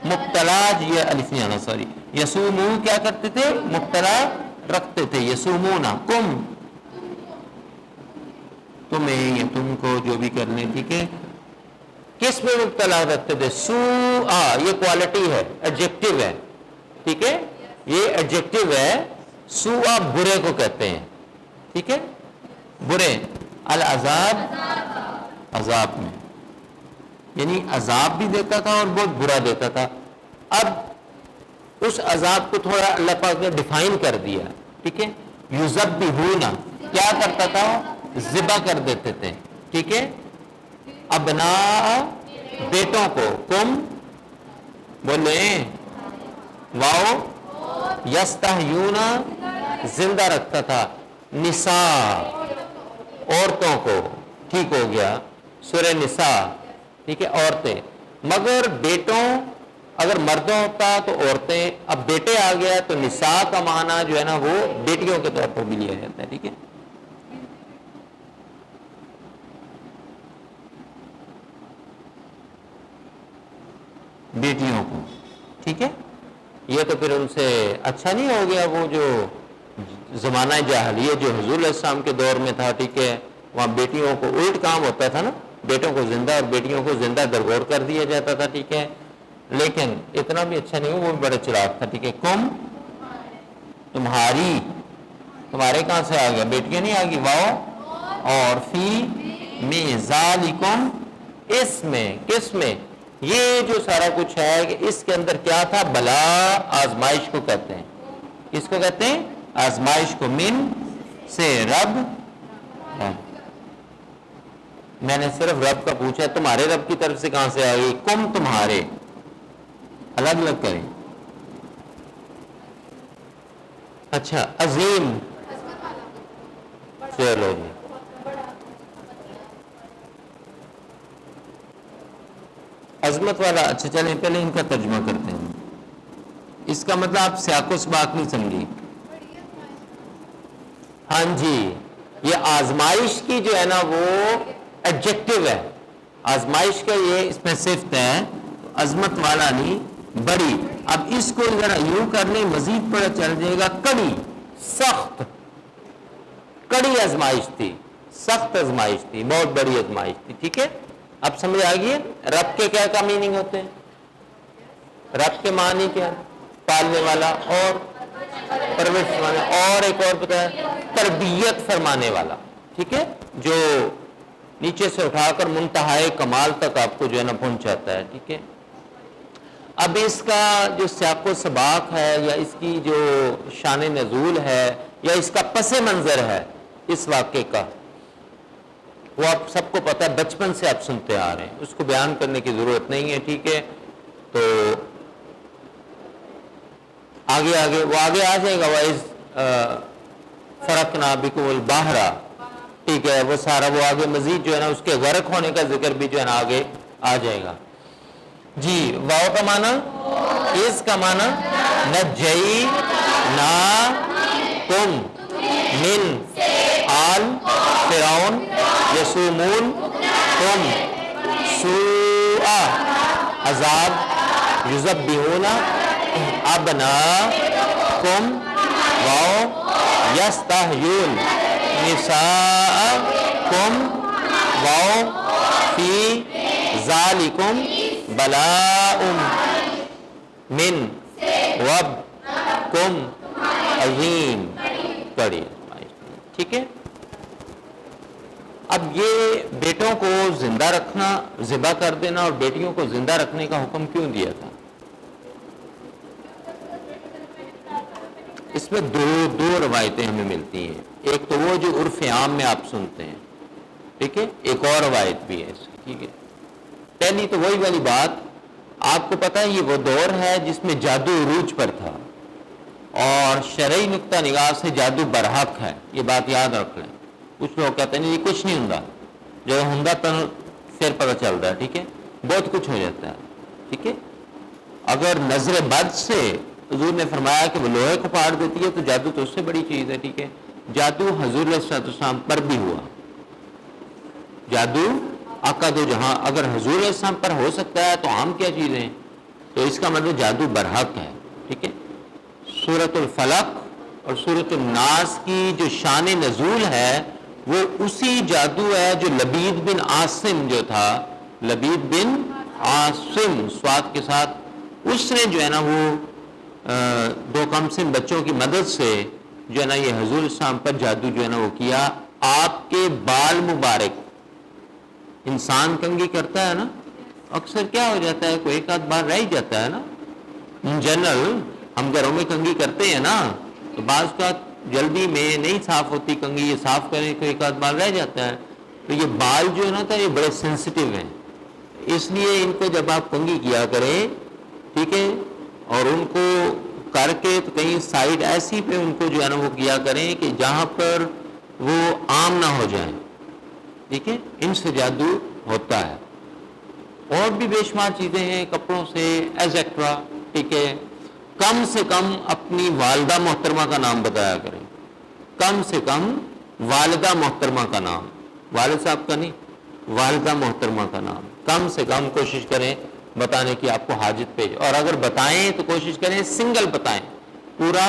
مبتلا, یہ الف نہیں آنا, سوری, یسومو کیا کرتے تھے؟ مبتلا رکھتے تھے. یسومونا کم تمہیں یا تم کو جو بھی کرنے, ٹھیک ہے, کس میں مبتلا رکھتے تھے؟ سوء, یہ کوالٹی ہے, ایڈجیکٹو ہے, ٹھیک ہے, یہ ایڈجیکٹو ہے. سوء برے کو کہتے ہیں, ٹھیک ہے, برے. العذاب عذاب میں, یعنی عذاب بھی دیتا تھا اور بہت برا دیتا تھا. اب اس عذاب کو تھوڑا اللہ پاک نے ڈیفائن کر دیا, ٹھیک ہے. یذبحون, کیا کرتا تھا؟ ذبح کر دیتے تھے, ٹھیک ہے, ابناء بیٹوں کو. کم بولے واؤ, یستحیون زندہ رکھتا تھا. نساء عورتوں کو, ٹھیک ہو گیا, سورہ نساء, ٹھیک ہے, عورتیں. مگر بیٹوں اگر مردوں ہوتا تو عورتیں, اب بیٹے آ گیا تو نساء کا معنی جو ہے نا وہ بیٹیوں کے طور پر بھی لیا جاتا ہے, ٹھیک ہے. بیٹیوں کو, ٹھیک ہے. یہ تو پھر ان سے اچھا نہیں ہو گیا وہ جو زمانہ جاہلیہ جو حضور علیہ السلام کے دور میں تھا, ٹھیک ہے, وہاں بیٹیوں کو الٹ کام ہوتا تھا نا, بیٹوں کو زندہ اور بیٹیوں کو زندہ درگور کر دیا جاتا تھا, ٹھیک ہے. لیکن اتنا بھی اچھا نہیں ہو, وہ بھی بڑا چلاک تھا, ٹھیک ہے. کم تمہاری, تمہارے کہاں سے آ گیا؟ بیٹیاں نہیں آ گئی, واؤ. اور فی میں ذالکم, اس میں, کس میں؟ یہ جو سارا کچھ ہے کہ اس کے اندر کیا تھا؟ بلا, آزمائش کو کہتے ہیں. اس کو کہتے ہیں آزمائش کو. من سے رب, میں نے صرف رب کا پوچھا, تمہارے رب کی طرف سے کہاں سے آ گئی؟ کم تمہارے, الگ الگ کریں. اچھا, عظیم, چلو جی, عظمت والا. اچھا چلیں پہلے ان کا ترجمہ کرتے ہیں. اس کا مطلب آپ سیاق و سباق نہیں سمجھی. ہاں جی, یہ آزمائش کی جو ہے نا وہ ایڈجیکٹو ہے, آزمائش کا یہ اس میں صفت ہے, عظمت والا نہیں, بڑی. اب اس کو ذرا یوں کرنے مزید پڑا چل جائے گا. کڑی, سخت, کڑی آزمائش تھی, سخت آزمائش تھی, بہت بڑی آزمائش تھی, ٹھیک ہے. اب سمجھ آ گئی. رب کے کیا کا میننگ ہوتے ہیں؟ رب کے معنی کیا؟ پالنے والا اور پرورش فرمانے, اور ایک اور پتہ ہے تربیت فرمانے والا, ٹھیک ہے, جو نیچے سے اٹھا کر منتہائے کمال تک آپ کو جو ہے نا پہنچاتا ہے, ٹھیک ہے. اب اس کا جو سیاق و سباق ہے یا اس کی جو شان نزول ہے یا اس کا پس منظر ہے اس واقعے کا, وہ آپ سب کو پتہ ہے, بچپن سے آپ سنتے آ رہے ہیں, اس کو بیان کرنے کی ضرورت نہیں ہے, ٹھیک ہے. تو آگے آگے وہ آگے آ جائے گا. وَإِذْ فَرَقْنَا بِكُمُ الْبَحْرَ, ٹھیک ہے, وہ سارا وہ آگے مزید جو ہے نا اس کے غرق ہونے کا ذکر بھی جو ہے نا آگے آ جائے گا. جی, واو کا معنی, اس کا معنی نجئی نا تم من آل فرعون یسومون تم سوء عذاب یذبحون ابناءکم و یستحیون نساءکم و فی ذالکم بلاء من ربکم عظیم. پڑھیے. ٹھیک ہے. اب یہ بیٹوں کو زندہ رکھنا، ذبح کر دینا اور بیٹیوں کو زندہ رکھنے کا حکم کیوں دیا تھا؟ اس میں دو روایتیں ہمیں ملتی ہیں. ایک تو وہ جو عرف عام میں آپ سنتے ہیں، ٹھیک ہے. ایک اور روایت بھی ہے اس کی. ٹھیک ہے. پہلی تو وہی والی بات، آپ کو پتہ ہے یہ وہ دور ہے جس میں جادو عروج پر تھا اور شرعی نقطہ نگاہ سے جادو برحق ہے. یہ بات یاد رکھ لیں. کچھ لوگ کہتے ہیں یہ کچھ نہیں ہوندا، جو ہوندا تو پھر پتہ چلتا ہے. ٹھیک ہے. بہت کچھ ہو جاتا ہے. ٹھیک ہے. اگر نظر بد سے حضور نے فرمایا کہ وہ لوہے کو پھاڑ دیتی ہے تو جادو تو اس سے بڑی چیز ہے. ٹھیک ہے. جادو حضور علیہ السلام پر بھی ہوا. جادو آقا دو جہاں اگر حضور علیہ السلام پر ہو سکتا ہے تو عام کیا چیزیں ہیں؟ تو اس کا مطلب جادو برحق ہے. ٹھیک ہے. سورۃ الفلق اور سورۃ الناس کی جو شان نزول ہے وہ اسی جادو ہے جو لبید بن عاصم جو تھا، لبید بن عاصم سواد کے ساتھ، اس نے جو ہے نا وہ دو کم سن بچوں کی مدد سے جو ہے نا یہ حضور السلام پر جادو جو ہے نا وہ کیا. آپ کے بال مبارک، انسان کنگھی کرتا ہے نا، اکثر کیا ہو جاتا ہے کوئی ایک آدھ بار رہ ہی جاتا ہے نا. ان جنرل ہم گھروں میں کنگھی کرتے ہیں نا تو بعض کا جلدی میں نہیں صاف ہوتی کنگھی، یہ صاف کرنے کو ایک آدھ بار رہ جاتا ہے. تو یہ بال جو ہے نا تھا یہ بڑے سینسٹیو ہیں، اس لیے ان کو جب آپ کنگھی کیا کریں، ٹھیک ہے، اور ان کو کر کے تو کہیں سائڈ ایسی پہ ان کو جو ہے نا وہ کیا کریں کہ جہاں پر وہ عام نہ ہو جائیں. ٹھیک ہے. ان سے جادو ہوتا ہے. اور بھی بے شمار چیزیں ہیں، کپڑوں سے ایٹسٹرا. ٹھیک ہے. کم سے کم اپنی والدہ محترمہ کا نام بتایا کریں. کم سے کم والدہ محترمہ کا نام، والد صاحب کا نہیں، والدہ محترمہ کا نام کم سے کم کوشش کریں بتانے کی آپ کو حاجت پیش. اور اگر بتائیں تو کوشش کریں سنگل بتائیں، پورا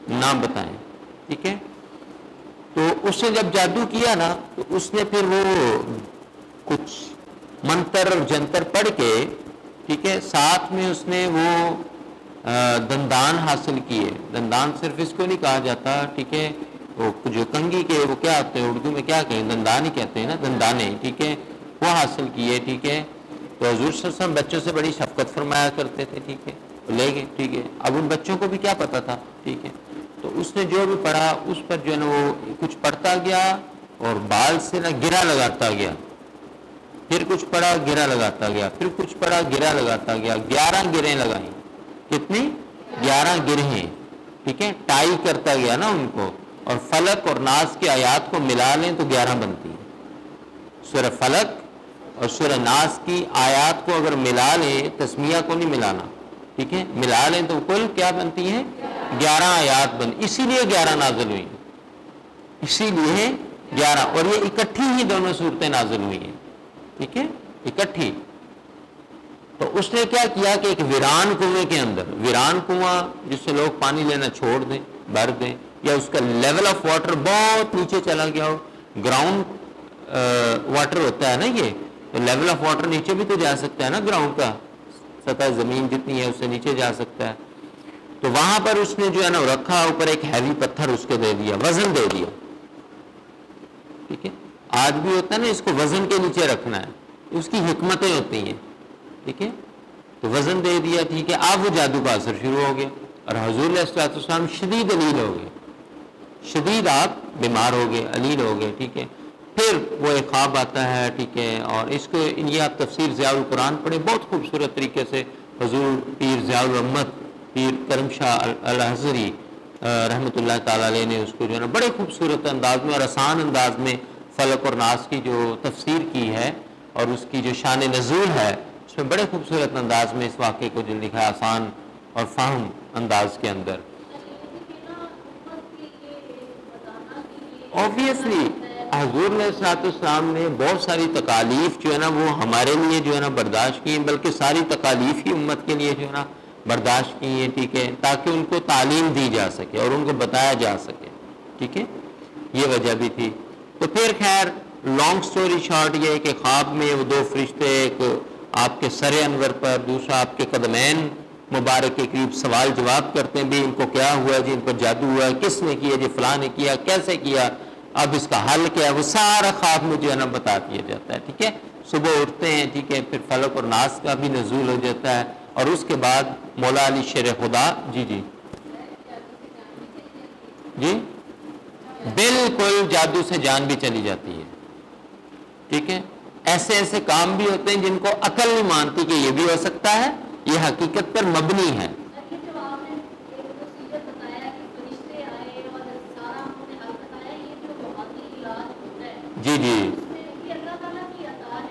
نام بتائیں. ٹھیک ہے. تو اس نے جب جادو کیا نا تو اس نے پھر وہ کچھ منتر جنتر پڑھ کے، ٹھیک ہے، ساتھ میں اس نے وہ دندان حاصل کیے. دندان صرف اس کو نہیں کہا جاتا. ٹھیک ہے. وہ جو کنگھی کے وہ کیا ہوتے ہیں اردو میں کیا کہیں، دندان ہی کہتے ہیں نا، دندانے. ٹھیک ہے. وہ حاصل کیے. ٹھیک ہے. تو حضور صلی اللہ علیہ وسلم بچوں سے بڑی شفقت فرمایا کرتے تھے. ٹھیک ہے. لے گئے. ٹھیک ہے. اب ان بچوں کو بھی کیا پتا تھا. ٹھیک ہے. تو اس نے جو بھی پڑھا اس پر جو ہے نا وہ کچھ پڑھتا گیا اور بال سے نا گرا لگاتا گیا، پھر کچھ پڑھا گرا لگاتا گیا، پھر کچھ پڑھا گرا لگاتا گیا. 11 گرہیں لگائیں. کتنی؟ 11 گرہیں. ٹھیک ہے. ٹائی کرتا گیا نا ان کو. اور فلک اور ناس کی آیات کو ملا لیں تو 11 بنتی ہے. سورہ فلک اور سورہ ناس کی آیات کو اگر ملا لیں، تسمیہ کو نہیں ملانا، ٹھیک ہے، ملا لیں تو کل کیا بنتی ہیں؟ 11 آیات بن. اسی لیے 11 نازل ہوئی، اسی لیے 11. اور یہ اکٹھی ہی دونوں صورتیں نازل ہوئی ہیں. ٹھیک ہے. اکٹھی. تو اس نے کیا کیا کہ ایک ویران کنویں کے اندر، ویران کنواں جس سے لوگ پانی لینا چھوڑ دیں، بھر دیں، یا اس کا لیول آف واٹر بہت نیچے چلا گیا ہو، گراؤنڈ واٹر ہوتا ہے نا یہ، تو لیول آف واٹر نیچے بھی تو جا سکتا ہے نا، گراؤنڈ کا سطح زمین جتنی ہے اس سے نیچے جا سکتا ہے. تو وہاں پر اس نے جو ہے نا رکھا، اوپر ایک ہیوی پتھر اس کے دے دیا، وزن دے دیا. ٹھیک ہے. آج بھی ہوتا ہے نا، اس کو وزن کے نیچے رکھنا ہے، اس کی حکمتیں ہوتی ہیں. ٹھیک ہے. تو وزن دے دیا. ٹھیک ہے. اب وہ جادو کا اثر شروع ہو گیا اور حضور علیہ السلام شدید علیل ہو گئے، شدید آپ بیمار ہو گئے، علیل ہو گئے. ٹھیک ہے. پھر وہ ایک خواب آتا ہے. ٹھیک ہے. اور اس کو یہ آپ تفسیر ضیاء القرآن پڑھیں، بہت خوبصورت طریقے سے حضور پیر ضیاء الرحمت پیر کرم شاہ الحضری رحمۃ اللہ تعالیٰ علیہ نے اس کو جو ہے نا بڑے خوبصورت انداز میں اور آسان انداز میں فلق اور ناس کی جو تفسیر کی ہے اور اس کی جو شان نزول ہے اس میں بڑے خوبصورت انداز میں اس واقعے کو جو لکھا ہے، آسان اور فہم انداز کے اندر. obviously حضور نے صاحب السلام نے بہت ساری تکالیف جو ہے نا وہ ہمارے لیے جو ہے نا برداشت کی ہیں، بلکہ ساری تکالیف ہی امت کے لیے جو ہے نا برداشت کی ہیں، ٹھیک ہے، تاکہ ان کو تعلیم دی جا سکے اور ان کو بتایا جا سکے، ٹھیک ہے، یہ وجہ بھی تھی۔ تو پھر خیر لانگ سٹوری شارٹ یہ ہے کہ خواب میں وہ دو فرشتے، ایک آپ کے سر انور پر، دوسرا آپ کے قدمین مبارک کے قریب سوال جواب کرتے ہیں، بھی ان کو کیا ہوا جی، ان پر جادو ہوا، کس نے کیا جی، فلاں نے کیا، کیسے کیا، اب اس کا حل کیا ہے، وہ سارا خواب میں جو ہے نا بتا دیا جاتا ہے، ٹھیک ہے۔ صبح اٹھتے ہیں، ٹھیک ہے، پھر فلق اور ناس کا بھی نزول ہو جاتا ہے، اور اس کے بعد مولا علی شیر خدا جی جی بالکل جادو سے جان بھی چلی جاتی ہے، ٹھیک ہے۔ ایسے ایسے کام بھی ہوتے ہیں جن کو عقل نہیں مانتی کہ یہ بھی ہو سکتا ہے، یہ حقیقت پر مبنی ہے۔ جی جی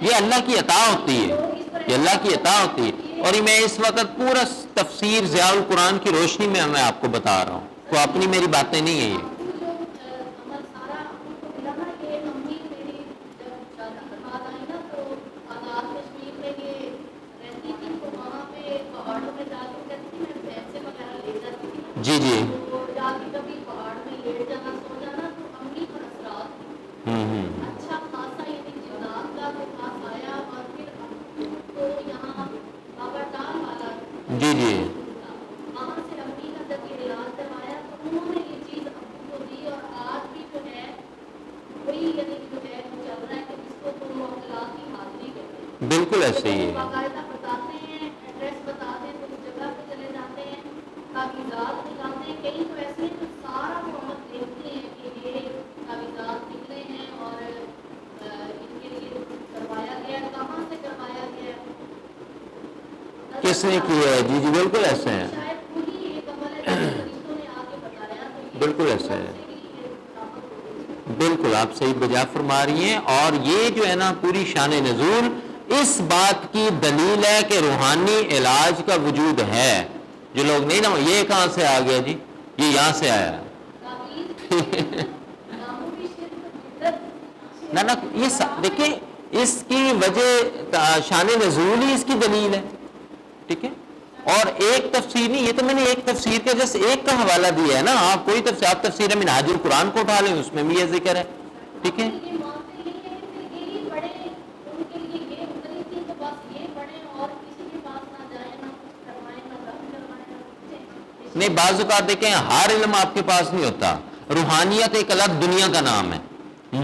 یہ اللہ کی عطا ہوتی ہے، یہ اللہ کی عطا ہوتی ہے، اور یہ میں اس وقت پورا تفسیر ضیاء القرآن کی روشنی میں آپ کو بتا رہا ہوں، تو اپنی میری باتیں نہیں ہیں یہ۔ جی جی جی جی بالکل ایسے ہی ہے۔ کس نے کیا ہے؟ جی جی بالکل ایسے ہے، بالکل ایسا ہے، بالکل آپ صحیح بجا فرما رہی ہیں۔ اور یہ جو ہے نا پوری شان نزول اس بات کی دلیل ہے کہ روحانی علاج کا وجود ہے۔ جو لوگ نہیں نا یہ کہاں سے آ گیا جی، یہ یہاں سے آیا نہ یہ دیکھیں اس کی وجہ شان نزول ہی اس کی دلیل ہے، ٹھیک ہے۔ اور ایک تفسیر نہیں، یہ تو میں نے ایک تفسیر کا جس ایک کا حوالہ دیا ہے نا، آپ کوئی تفسیر، آپ تفسیر منہاج القرآن کو اٹھا لیں، اس میں بھی یہ ذکر ہے، ٹھیک ہے۔ نہیں بعض اوقات دیکھیں ہر علم آپ کے پاس نہیں ہوتا، روحانیت ایک الگ دنیا کا نام ہے،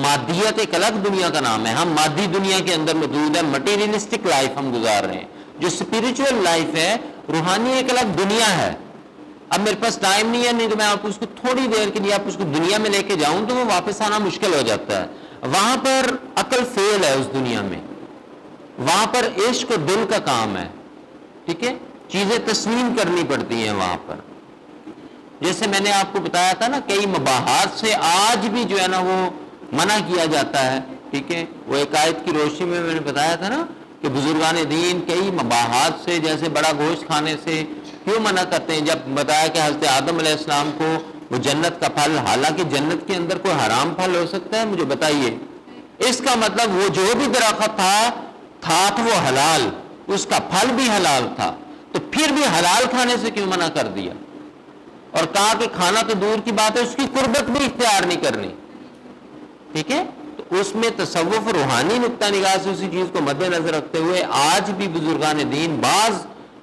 مادیت ایک الگ دنیا کا نام ہے، ہم مادی دنیا کے اندر موجود ہے، مٹیریلسٹک لائف ہم گزار رہے ہیں۔ جو اسپریچول لائف ہے، روحانی ایک الگ دنیا ہے۔ اب میرے پاس ٹائم نہیں ہے، نہیں تو میں آپ اس کو تھوڑی دیر کے لیے آپ اس کو دنیا میں لے کے جاؤں تو وہ واپس آنا مشکل ہو جاتا ہے۔ وہاں پر عقل فیل ہے اس دنیا میں، وہاں پر عشق و دل کا کام ہے، ٹھیک ہے، چیزیں تسلیم کرنی پڑتی ہیں وہاں پر۔ جیسے میں نے آپ کو بتایا تھا نا، کئی مباحات سے آج بھی جو ہے نا وہ منع کیا جاتا ہے، ٹھیک ہے۔ وہ ایک آیت کی روشنی میں نے بتایا تھا نا کہ بزرگان دین کئی مباحات سے، جیسے بڑا گوشت کھانے سے کیوں منع کرتے ہیں، جب بتایا کہ حضرت آدم علیہ السلام کو وہ جنت کا پھل، حالانکہ جنت کے اندر کوئی حرام پھل ہو سکتا ہے، مجھے بتائیے۔ اس کا مطلب وہ جو بھی درخت تھا تو وہ حلال، اس کا پھل بھی حلال تھا، تو پھر بھی حلال کھانے سے کیوں منع کر دیا؟ اور کہا کہ کھانا تو دور کی بات ہے، اس کی قربت بھی اختیار نہیں کرنی، ٹھیک ہے۔ تو اس میں تصوف روحانی نقطہ نگاہ سے اسی چیز کو مد نظر رکھتے ہوئے آج بھی بزرگان دین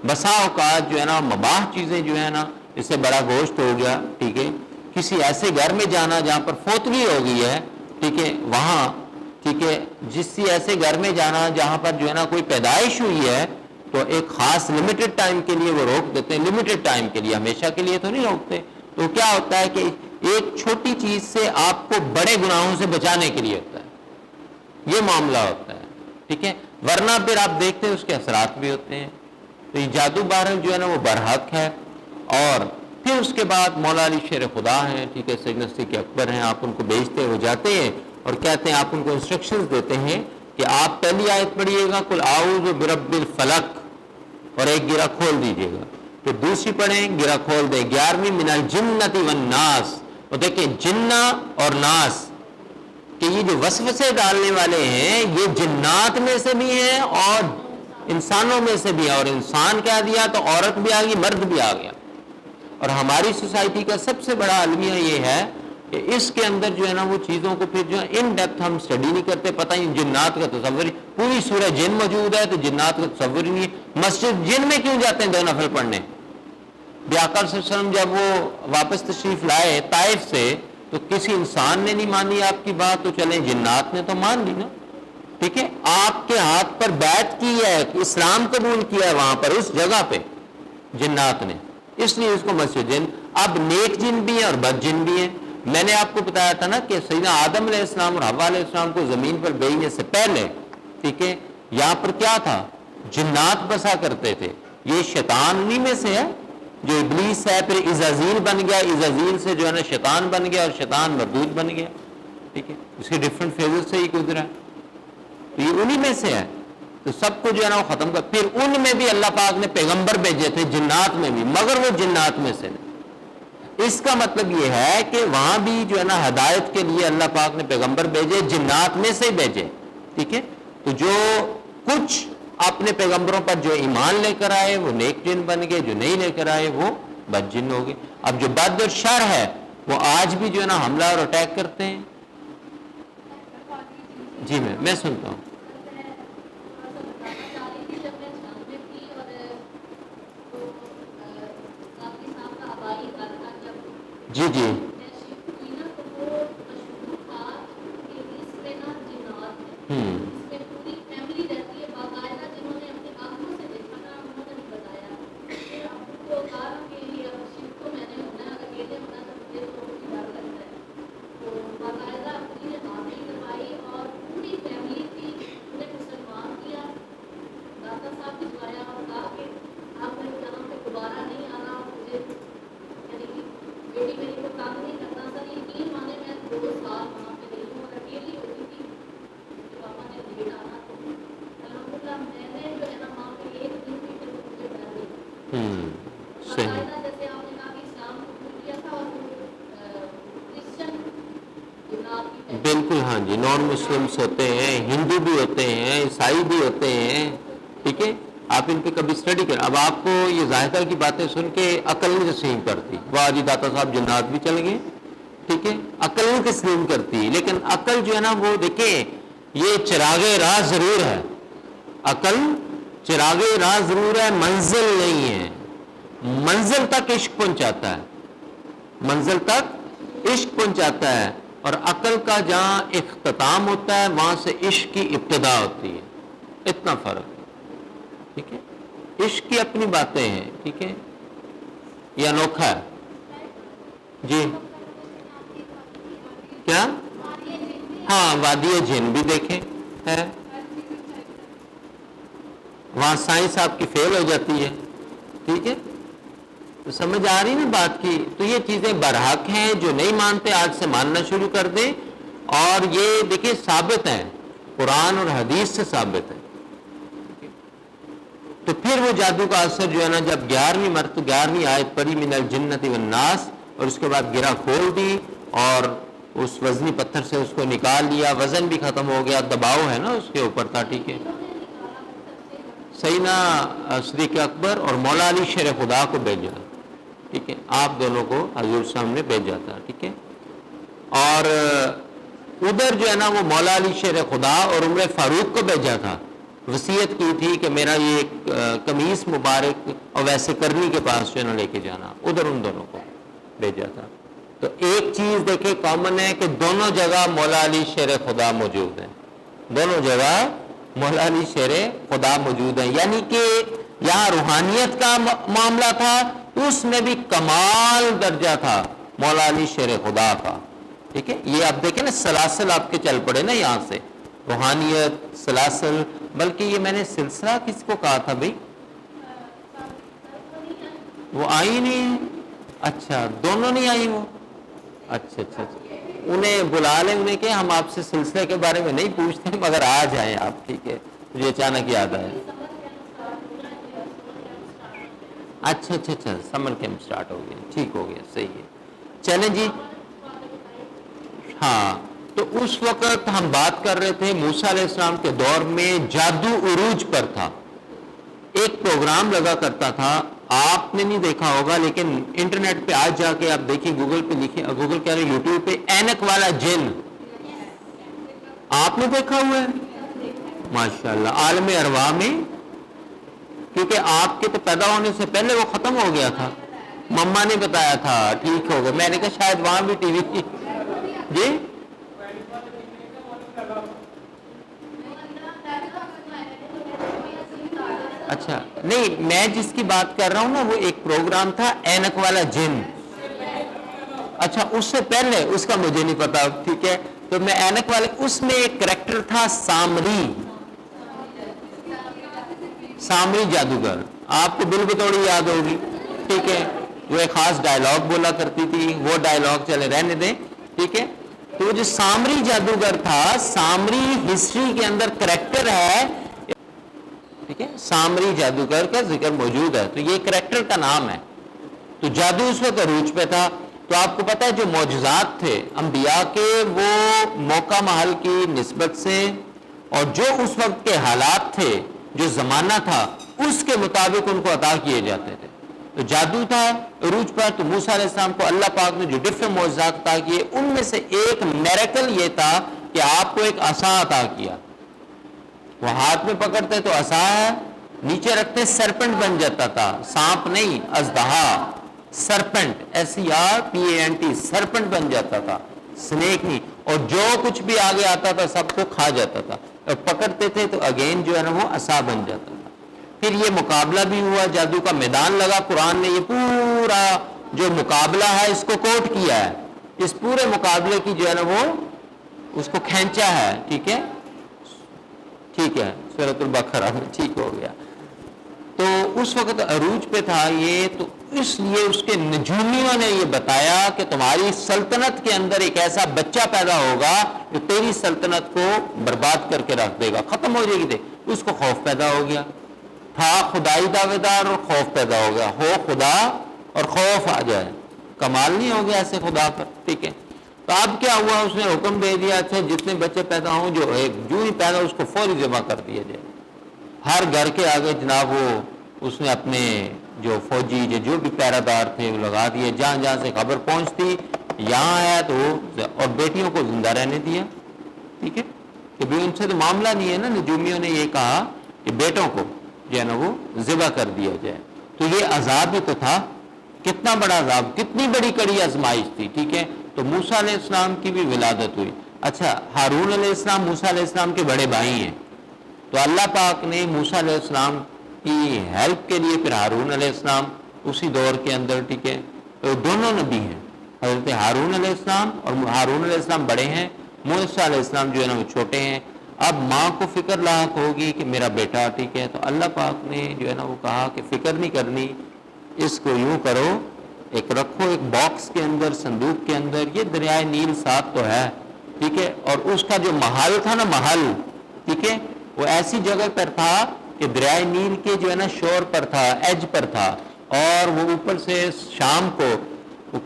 بسا اوقات جو ہے نا مباح چیزیں جو ہے نا، اس سے بڑا گوشت ہو گیا، ٹھیک ہے، کسی ایسے گھر میں جانا جہاں پر فوتگی ہو گئی ہے، ٹھیک ہے، وہاں، ٹھیک ہے، کسی ایسے گھر میں جانا جہاں پر جو ہے نا کوئی پیدائش ہوئی ہے، تو ایک خاص لمیٹڈ ٹائم کے لیے وہ روک دیتے ہیں، لمیٹڈ ٹائم کے لیے، ہمیشہ کے لیے تو نہیں روکتے۔ تو کیا ہوتا ہے کہ ایک چھوٹی چیز سے آپ کو بڑے گناہوں سے بچانے کے لیے ہوتا ہے، یہ معاملہ ہوتا ہے، ٹھیک ہے، ورنہ پھر آپ دیکھتے ہیں اس کے اثرات بھی ہوتے ہیں۔ تو یہ جادو بارہ جو ہے نا وہ برحق ہے۔ اور پھر اس کے بعد مولا علی شیر خدا ہیں، ٹھیک ہے، سیدنا صدیق اکبر ہیں، آپ ان کو بھیجتے ہو جاتے ہیں اور کہتے ہیں، آپ ان کو انسٹرکشنز دیتے ہیں کہ آپ پہلی آیت پڑھیے گا قل اعوذ برب الفلق، اور ایک گرہ کھول دیجیے گا، پھر دوسری پڑھیں گرہ کھول دیں، 11ویں من الجنۃ والناس، اور دیکھیں جنہ اور ناس کہ یہ جو وسوسے ڈالنے والے ہیں یہ جنات میں سے بھی ہیں اور انسانوں میں سے بھی ہیں، اور انسان کیا دیا تو عورت بھی آ گئی، مرد بھی آ گیا۔ اور ہماری سوسائٹی کا سب سے بڑا المیہ یہ ہے کہ اس کے اندر جو ہے نا وہ چیزوں کو پھر جو ہے ان ڈیپتھ ہم اسٹڈی نہیں کرتے، پتہ ہی جنات کا تصور ہی، پوری سورہ جن موجود ہے تو جنات کا تصور ہی نہیں ہے۔ مسجد جن میں کیوں جاتے ہیں 2 نفل پڑھنے؟ آقا صلی اللہ علیہ وسلم جب وہ واپس تشریف لائے طائف سے تو کسی انسان نے نہیں مانی آپ کی بات، تو چلیں جنات نے تو مان لی نا، ٹھیک ہے، آپ کے ہاتھ پر بیعت کی ہے، اسلام قبول کیا ہے وہاں پر اس جگہ پہ جنات نے، اس لیے اس کو مسجد جن۔ اب نیک جن بھی ہیں اور بد جن بھی ہیں۔ میں نے آپ کو بتایا تھا نا کہ سیدنا آدم علیہ السلام اور حوا علیہ السلام کو زمین پر بھیجنے سے پہلے، ٹھیک ہے، یہاں پر کیا تھا؟ جنات بسا کرتے تھے۔ یہ شیطان انہی میں سے ہے جو ابلیس ہے، پھر عزازیل بن گیا، عزازیل سے جو ہے نا شیطان بن گیا اور شیطان مردود بن گیا، ٹھیک ہے، اس کے ڈفرنٹ فیزز سے ہی گزرا ہے، تو یہ انہی میں سے ہے۔ تو سب کو جو ہے نا وہ ختم کر، پھر ان میں بھی اللہ پاک نے پیغمبر بھیجے تھے جنات میں بھی، مگر وہ جنات میں سے نہیں۔ اس کا مطلب یہ ہے کہ وہاں بھی جو ہے نا ہدایت کے لیے اللہ پاک نے پیغمبر بھیجے، جنات میں سے بھیجے، ٹھیک ہے۔ تو جو کچھ اپنے پیغمبروں پر جو ایمان لے کر آئے وہ نیک جن بن گئے، جو نہیں لے کر آئے وہ بد جن ہو گئے۔ اب جو بد اور شر ہے وہ آج بھی جو ہے نا حملہ اور اٹیک کرتے ہیں۔ جی میں سنتا ہوں۔ جی جی بالکل، ہاں جی، نان مسلمس ہوتے ہیں، ہندو بھی ہوتے ہیں، عیسائی بھی ہوتے ہیں، ٹھیک ہے، آپ ان پہ کبھی اسٹڈی کریں۔ اب آپ کو یہ ظاہرہ کی باتیں سن کے عقل نہیں تسلیم کرتی، واہ جی داتا صاحب جنات بھی چل گئے، ٹھیک ہے، عقل نہیں تسلیم کرتی، لیکن عقل جو ہے نا وہ دیکھیں یہ چراغ راہ ضرور ہے، عقل چراغ راہ ضرور ہے، منزل نہیں ہے، منزل تک عشق پہنچاتا ہے، منزل تک عشق پہنچاتا ہے، اور عقل کا جہاں اختتام ہوتا ہے وہاں سے عشق کی ابتدا ہوتی ہے، اتنا فرق ہے، ٹھیک ہے، عشق کی اپنی باتیں ہیں، ٹھیک ہے، یہ انوکھا ہے۔ جی کیا؟ ہاں وادی جن بھی دیکھیں ہے، وہاں سائنس آپ کی فیل ہو جاتی ہے، ٹھیک ہے، تو سمجھ آ رہی نا بات کی؟ تو یہ چیزیں برحق ہیں، جو نہیں مانتے آج سے ماننا شروع کر دیں، اور یہ دیکھیں ثابت ہیں، قرآن اور حدیث سے ثابت ہے۔ تو پھر وہ جادو کا اثر جو ہے نا جب 11ویں آیت پڑھی من الجنت والناس، اور اس کے بعد گرہ کھول دی اور اس وزنی پتھر سے اس کو نکال لیا، وزن بھی ختم ہو گیا، دباؤ ہے نا اس کے اوپر تھا، ٹھیک ہے، سیدنا صدیق اکبر اور مولا علی شیر خدا کو بھیجا، ٹھیک ہے، آپ دونوں کو حضور سامنے بھیجا تھا، ٹھیک ہے، اور ادھر جو ہے نا وہ مولا علی شیر خدا اور عمر فاروق کو بھیجا تھا، وصیت کی تھی کہ میرا یہ قمیص مبارک اور ویسے کرنی کے پاس جو ہے نا لے کے جانا، ادھر ان دونوں کو بھیجا تھا۔ تو ایک چیز دیکھیں کامن ہے کہ دونوں جگہ مولا علی شیر خدا موجود ہیں، دونوں جگہ مولا علی شیر خدا موجود ہیں، یعنی کہ یہاں روحانیت کا معاملہ تھا، اس میں بھی کمال درجہ تھا مولا علی شیر خدا کا، ٹھیک ہے، یہ آپ دیکھیں نا سلاسل آپ کے چل پڑے نا یہاں سے، روحانیت سلاسل، بلکہ یہ میں نے سلسلہ کس کو کہا تھا بھائی؟ وہ آئی نہیں، اچھا دونوں نہیں آئی وہ، اچھا، انہیں بلا لیں، انہیں کہ ہم آپ سے سلسلے کے بارے میں نہیں پوچھتے مگر آ جائیں آپ، ٹھیک ہے، مجھے اچانک یاد آیا، اچھا سمر کیمپ سٹارٹ ہو گیا، ٹھیک ہو گیا، صحیح ہے، چلیں جی، ہاں تو اس وقت ہم بات کر رہے تھے موسیٰ علیہ السلام کے دور میں جادو عروج پر تھا. ایک پروگرام لگا کرتا تھا, آپ نے نہیں دیکھا ہوگا لیکن انٹرنیٹ پہ آج جا کے آپ دیکھیں, گوگل پہ لکھیں, گوگل کہہ رہے یوٹیوب پہ, اینک والا جن. آپ نے دیکھا ہوا ہے ماشاءاللہ عالم ارواح میں, کیونکہ آپ کے تو پیدا ہونے سے پہلے وہ ختم ہو گیا تھا. مما نے بتایا تھا, ٹھیک ہو گیا. میں نے کہا شاید وہاں بھی ٹی وی جی اچھا نہیں, میں جس کی بات کر رہا ہوں نا وہ ایک پروگرام تھا اینک والا جن. اچھا اس سے پہلے اس کا مجھے نہیں پتا, ٹھیک ہے. تو میں اینک والے, اس میں ایک کریکٹر تھا سامری, سامری جادوگر, آپ کو بل بتوڑی یاد ہوگی, ٹھیک ہے. وہ ایک خاص ڈائلاگ بولا کرتی تھی, وہ ڈائلاگ چلے رہنے دیں, ٹھیک ہے. تو جو سامری جادوگر تھا, سامری ہسٹری کے اندر کریکٹر ہے, ٹھیک ہے, سامری جادوگر کا ذکر موجود ہے, تو یہ کریکٹر کا نام ہے. تو جادو اس وقت عروج پہ تھا. تو آپ کو پتا ہے جو معجزات تھے انبیاء کے, وہ موقع محل کی نسبت سے اور جو اس وقت کے حالات تھے, جو زمانہ تھا, اس کے مطابق ان کو عطا کیے جاتے تھے. تو جادو تھا عروج پر. تو موسیٰ علیہ السلام کو اللہ پاک نے جو ڈفرنٹ معجزات عطا کیے, ان میں سے ایک میریکل یہ تھا کہ آپ کو ایک عصا عطا کیا. وہ ہاتھ میں پکڑتے تو عصا ہے, نیچے رکھتے سرپنٹ بن جاتا تھا, سانپ نہیں, اژدہا, سرپنٹ, SERPANT, سرپنٹ بن جاتا تھا, سنیک نہیں. اور جو کچھ بھی آگے آتا تھا سب کو کھا جاتا تھا. اور پکڑتے تھے تو اگین جو ہے نا وہ عصا بن جاتا تھا. پھر یہ مقابلہ بھی ہوا, جادو کا میدان لگا. قرآن نے یہ پورا جو مقابلہ ہے اس کو کوٹ کیا ہے, اس پورے مقابلے کی جو ہے نا وہ اس کو کھینچا ہے, ٹھیک ہے, ٹھیک ہے, سورۃ البقرہ میں, ٹھیک ہو گیا. تو اس وقت عروج پہ تھا یہ. تو اس لیے اس کے نجومیوں نے یہ بتایا کہ تمہاری سلطنت کے اندر ایک ایسا بچہ پیدا ہوگا جو تیری سلطنت کو برباد کر کے رکھ دے گا, ختم ہو جائے گی. اس کو خوف پیدا ہو گیا, تھا خدائی دعوے دار اور خوف پیدا ہو گیا. ہو خدا اور خوف آ جائے, کمال نہیں ہو گیا ایسے خدا پر, ٹھیک ہے. تو اب کیا ہوا, اس نے حکم دے دیا, اچھا جتنے بچے پیدا ہوں, جو جو ہی پیدا اس کو فوری ذبح کر دیا جائے. ہر گھر کے آگے جناب وہ اس نے اپنے جو فوجی جو بھی پیرادار تھے وہ لگا دیے, جہاں جہاں سے خبر پہنچتی یہاں آیا تو, اور بیٹیوں کو زندہ رہنے دیا, ٹھیک ہے, کہ بھی ان سے تو معاملہ نہیں ہے نا. نجومیوں نے یہ کہا کہ بیٹوں کو جو ہے نا وہ ذبح کر دیا جائے. تو یہ عذاب ہی تو تھا, کتنا بڑا عذاب, کتنی بڑی کڑی آزمائش تھی, ٹھیک ہے. تو موسیٰ علیہ السلام کی بھی ولادت ہوئی. اچھا, ہارون علیہ السلام موسیٰ علیہ السلام کے بڑے بھائی ہیں. تو اللہ پاک نے موسیٰ علیہ السلام کی ہیلپ کے لیے پھر ہارون علیہ السلام اسی دور کے اندر, ٹھیک ہے, تو دونوں نبی ہیں, حضرت ہارون علیہ السلام, اور ہارون علیہ السلام بڑے ہیں, موسیٰ علیہ السلام جو ہے نا وہ چھوٹے ہیں. اب ماں کو فکر لاحق ہوگی کہ میرا بیٹا, ٹھیک ہے. تو اللہ پاک نے جو ہے نا وہ کہا کہ فکر نہیں کرنی, اس کو یوں کرو, ایک رکھو ایک باکس کے اندر, صندوق کے اندر. یہ دریائے نیل ساتھ تو ہے, ٹھیک ہے, اور اس کا جو محل تھا نا, محل, ٹھیک ہے, وہ ایسی جگہ پر تھا کہ دریائے نیل کے جو ہے نا شور پر تھا, ایج پر تھا. اور وہ اوپر سے شام کو وہ